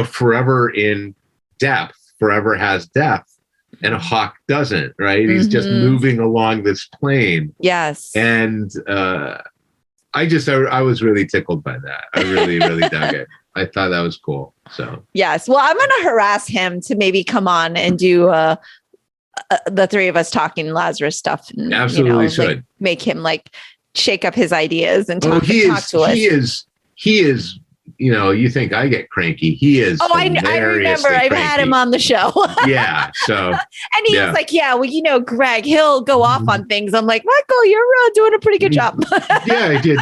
Forever in depth. Forever has depth. And a Hawk doesn't, right? He's just moving along this plane. Yes. And I was really tickled by that. I really, really dug it. I thought that was cool. So yes. Well, I'm going to harass him to maybe come on and do the three of us talking Lazarus stuff. And, absolutely should. Make him shake up his ideas and talk to us. He is. You think I get cranky. He is. Oh, I remember. I've had him on the show. Yeah. So. And he was like, Greg, he'll go off on things. I'm like, Michael, you're doing a pretty good job. Yeah, I did.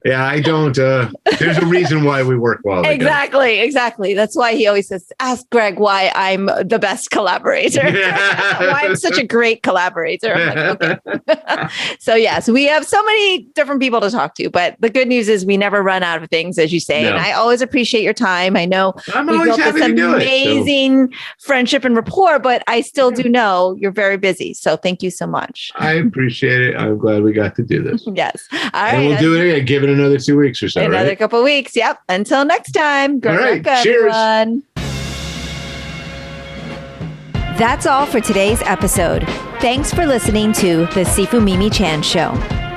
Yeah, I don't. There's a reason why we work well together. Exactly. That's why he always says, ask Greg why I'm the best collaborator. Why I'm such a great collaborator. I'm like, okay. So yes, we have so many different people to talk to, but the good news is we never run out of things, as you say. No. And I always appreciate your time. I know we built this amazing friendship and rapport, but I still do know you're very busy. So thank you so much. I appreciate it. I'm glad we got to do this. Yes. All right. And we'll do it again. Give it another 2 weeks or so. Another couple of weeks. Yep. Until next time. All right. Cheers. Everyone. That's all for today's episode. Thanks for listening to the Sifu Mimi Chan Show.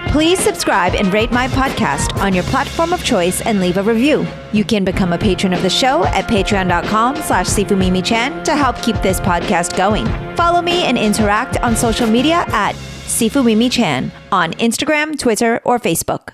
Please subscribe and rate my podcast on your platform of choice and leave a review. You can become a patron of the show at patreon.com/SifuMimiChan to help keep this podcast going. Follow me and interact on social media at SifuMimiChan on Instagram, Twitter, or Facebook.